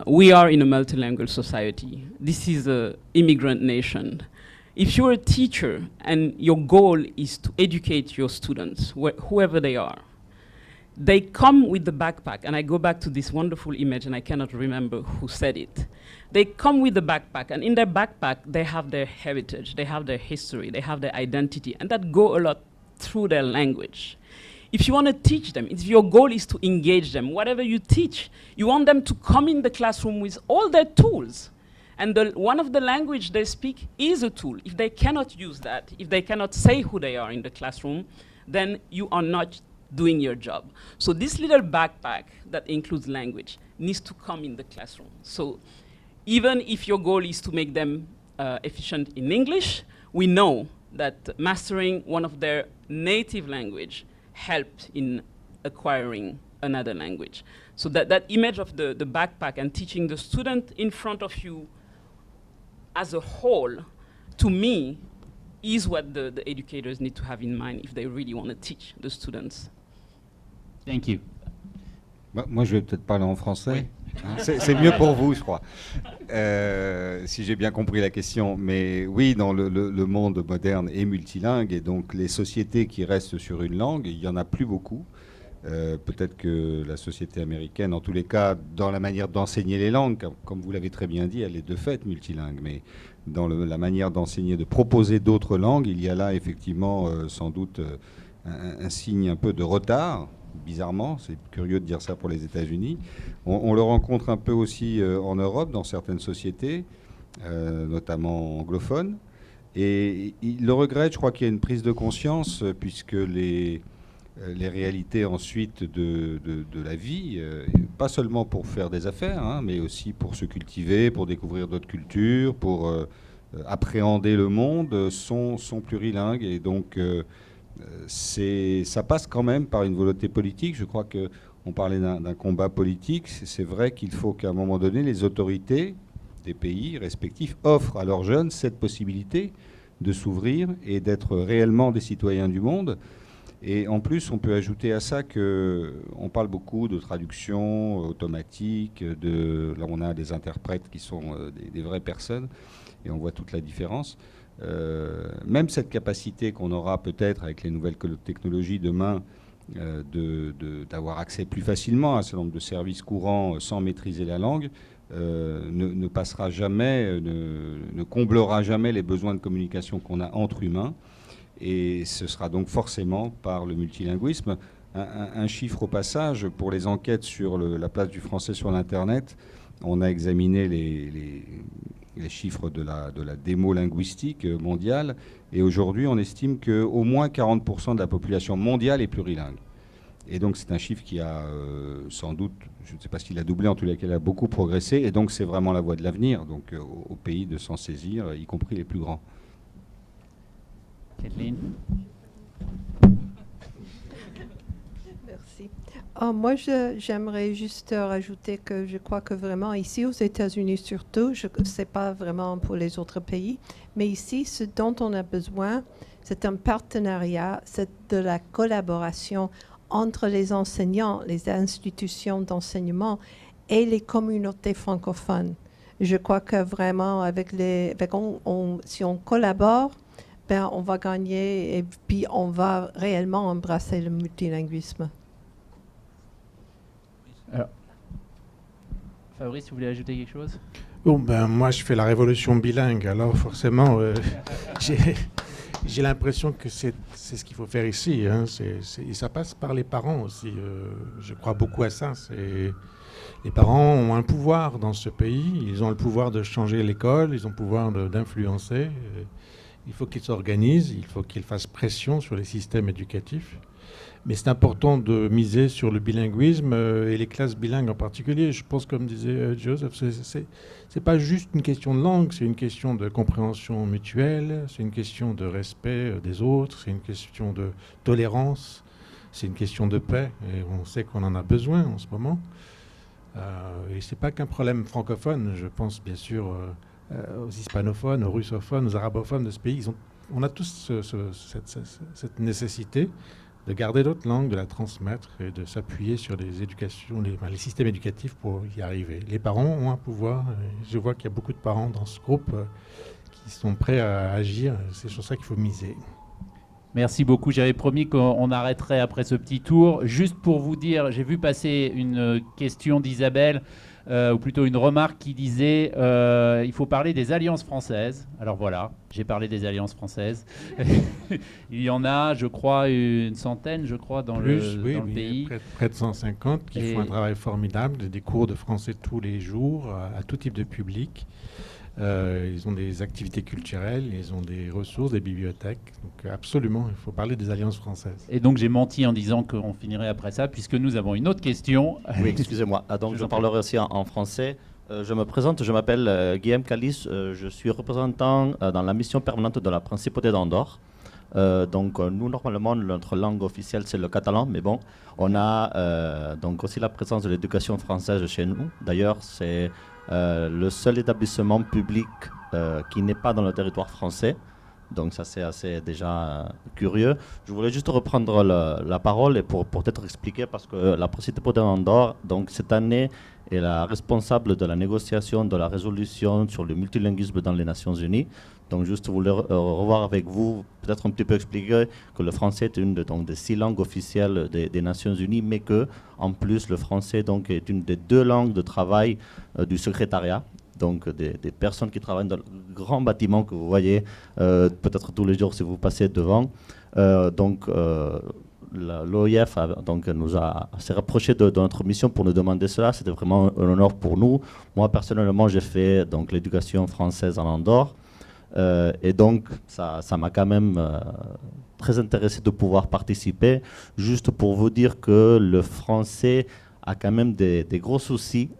We are in a multilingual society. This is an immigrant nation. If you're a teacher and your goal is to educate your students, whoever they are, they come with the backpack, and I go back to this wonderful image, and I cannot remember who said it. They come with the backpack, and in their backpack, they have their heritage, they have their history, they have their identity, and that go a lot through their language. If you want to teach them, if your goal is to engage them, whatever you teach, you want them to come in the classroom with all their tools And one of the language they speak is a tool. If they cannot use that, if they cannot say who they are in the classroom, then you are not doing your job. So this little backpack that includes language needs to come in the classroom. So even if your goal is to make them efficient in English, we know that mastering one of their native language helped in acquiring another language. So that image of the backpack and teaching the student in front of you as a whole, to me, is what the educators need to have in mind if they really want to teach the students. Thank you. Moi, je vais peut-être parler en français. Hein, c'est mieux pour vous, je crois, si j'ai bien compris la question. Mais oui, dans le monde moderne et multilingue, et donc les sociétés qui restent sur une langue, il n'y en a plus beaucoup. Peut-être que la société américaine, en tous les cas, dans la manière d'enseigner les langues, comme vous l'avez très bien dit, elle est de fait multilingue. Mais dans la manière d'enseigner, de proposer d'autres langues, il y a là effectivement sans doute un signe un peu de retard. Bizarrement, c'est curieux de dire ça pour les États-Unis. On le rencontre un peu aussi en Europe, dans certaines sociétés, notamment anglophones. Et il le regrette, je crois qu'il y a une prise de conscience, puisque les réalités ensuite de la vie, pas seulement pour faire des affaires, hein, mais aussi pour se cultiver, pour découvrir d'autres cultures, pour appréhender le monde, sont plurilingues. Et donc, ça passe quand même par une volonté politique. Je crois qu'on parlait d'un combat politique. C'est vrai qu'il faut qu'à un moment donné, les autorités des pays respectifs offrent à leurs jeunes cette possibilité de s'ouvrir et d'être réellement des citoyens du monde. Et en plus, on peut ajouter à ça qu'on parle beaucoup de traduction automatique, là on a des interprètes qui sont des vraies personnes, et on voit toute la différence. Même cette capacité qu'on aura peut-être avec les nouvelles technologies demain, d'avoir accès plus facilement à un certain nombre de services courants sans maîtriser la langue, ne passera jamais, ne comblera jamais les besoins de communication qu'on a entre humains. Et ce sera donc forcément par le multilinguisme. Un chiffre au passage, pour les enquêtes sur la place du français sur l'Internet, on a examiné les chiffres de la démo linguistique mondiale, et aujourd'hui on estime qu'au moins 40% de la population mondiale est plurilingue. Et donc c'est un chiffre qui a sans doute, je ne sais pas s'il a doublé, en tout cas il a beaucoup progressé, et donc c'est vraiment la voie de l'avenir, donc au pays de s'en saisir, y compris les plus grands. Kathleen. Merci. Moi, j'aimerais juste rajouter que je crois que vraiment ici aux États-Unis surtout, je ne sais pas vraiment pour les autres pays, mais ici, ce dont on a besoin, c'est un partenariat, c'est de la collaboration entre les enseignants, les institutions d'enseignement et les communautés francophones. Je crois que vraiment, si on collabore, on va gagner et puis on va réellement embrasser le multilinguisme. Alors, Fabrice, vous voulez ajouter quelque chose? Bon, moi, je fais la révolution bilingue, alors forcément, j'ai l'impression que c'est ce qu'il faut faire ici. Hein. Et ça passe par les parents aussi. Je crois beaucoup à ça. Les parents ont un pouvoir dans ce pays. Ils ont le pouvoir de changer l'école. Ils ont le pouvoir d'influencer. Il faut qu'ils s'organisent. Il faut qu'ils fassent pression sur les systèmes éducatifs. Mais c'est important de miser sur le bilinguisme et les classes bilingues en particulier. Je pense, comme disait Joseph, c'est pas juste une question de langue, c'est une question de compréhension mutuelle, c'est une question de respect des autres, c'est une question de tolérance, c'est une question de paix. Et on sait qu'on en a besoin en ce moment. Et c'est pas qu'un problème francophone. Je pense bien sûr aux hispanophones, aux russophones, aux arabophones de ce pays. On a tous cette nécessité de garder notre langue, de la transmettre et de s'appuyer sur les systèmes éducatifs pour y arriver. Les parents ont un pouvoir. Je vois qu'il y a beaucoup de parents dans ce groupe qui sont prêts à agir. C'est sur ça qu'il faut miser. Merci beaucoup. J'avais promis qu'on arrêterait après ce petit tour. Juste pour vous dire, j'ai vu passer une question d'Isabelle, ou plutôt une remarque qui disait il faut parler des alliances françaises. Alors voilà, j'ai parlé des alliances françaises. Il y en a, je crois, une centaine, dans le pays. Près de 150 qui font un travail formidable, des cours de français tous les jours, à tout type de public. Ils ont des activités culturelles, ils ont des ressources, des bibliothèques. Donc absolument, il faut parler des alliances françaises. Et donc j'ai menti en disant qu'on finirait après ça, puisque nous avons une autre question. Oui, excusez-moi. Donc je parlerai aussi en français. Je me présente, je m'appelle Guillaume Calice, je suis représentant dans la mission permanente de la Principauté d'Andorre. Donc nous, normalement, notre langue officielle, c'est le catalan, mais bon, on a donc aussi la présence de l'éducation française chez nous. D'ailleurs, c'est le seul établissement public qui n'est pas dans le territoire français. Donc ça, c'est assez déjà curieux. Je voulais juste reprendre la parole et pour peut-être expliquer, parce que la Principauté d'Andorre, donc cette année, est la responsable de la négociation de la résolution sur le multilinguisme dans les Nations Unies. Donc juste voulais revoir avec vous, peut-être un petit peu expliquer que le français est une des 6 langues officielles des Nations Unies, mais que en plus le français donc, est une des 2 langues de travail du secrétariat. Donc des personnes qui travaillent dans le grand bâtiment que vous voyez peut-être tous les jours si vous passez devant. L'OIF s'est rapproché de notre mission pour nous demander cela. C'était vraiment un honneur pour nous. Moi, personnellement, j'ai fait donc, l'éducation française en Andorre. Et donc, ça m'a quand même très intéressé de pouvoir participer. Juste pour vous dire que le français a quand même des gros soucis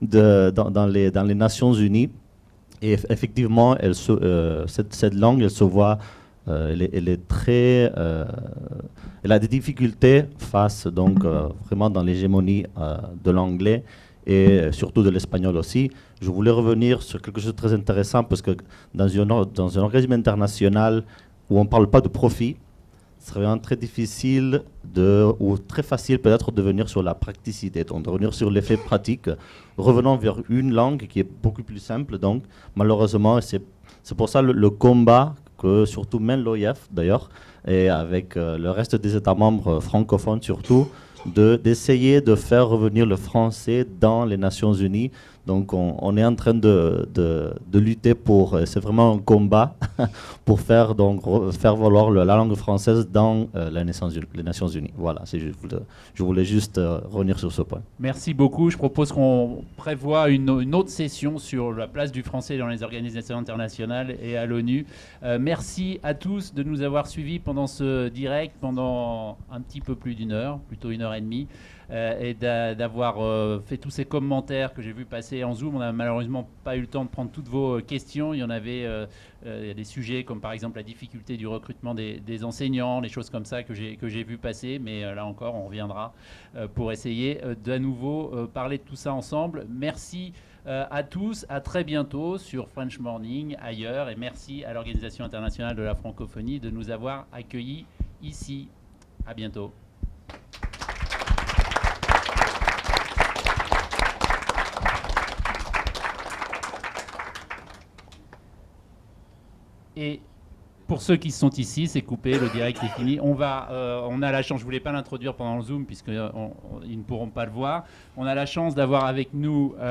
dans les Nations Unies. Et effectivement, cette langue, elle se voit... elle est très... elle a des difficultés face donc vraiment dans l'hégémonie de l'anglais et surtout de l'espagnol aussi. Je voulais revenir sur quelque chose de très intéressant parce que dans un organisme international où on ne parle pas de profit, ce serait vraiment très difficile ou très facile peut-être de venir sur la praticité, donc de revenir sur l'effet pratique. Revenons vers une langue qui est beaucoup plus simple. Donc malheureusement, c'est pour ça le combat que surtout mène l'OIF d'ailleurs, et avec le reste des États membres francophones surtout, d'essayer de faire revenir le français dans les Nations Unies. Donc on est en train de lutter pour, c'est vraiment un combat pour faire valoir la langue française dans les Nations Unies. Voilà, je voulais juste revenir sur ce point. Merci beaucoup. Je propose qu'on prévoie une autre session sur la place du français dans les organisations internationales et à l'ONU. Merci à tous de nous avoir suivis pendant ce direct, pendant un petit peu plus d'une heure, plutôt 1h30. Et d'avoir fait tous ces commentaires que j'ai vu passer en Zoom. On n'a malheureusement pas eu le temps de prendre toutes vos questions. Il y en avait des sujets comme par exemple la difficulté du recrutement des enseignants, les choses comme ça que j'ai vu passer. Mais là encore, on reviendra pour essayer d'à nouveau parler de tout ça ensemble. Merci à tous, à très bientôt sur French Morning, ailleurs. Et merci à l'Organisation internationale de la francophonie de nous avoir accueillis ici. À bientôt. Et pour ceux qui sont ici, c'est coupé, le direct est fini. On a la chance, je ne voulais pas l'introduire pendant le Zoom puisqu'ils ne pourront pas le voir. On a la chance d'avoir avec nous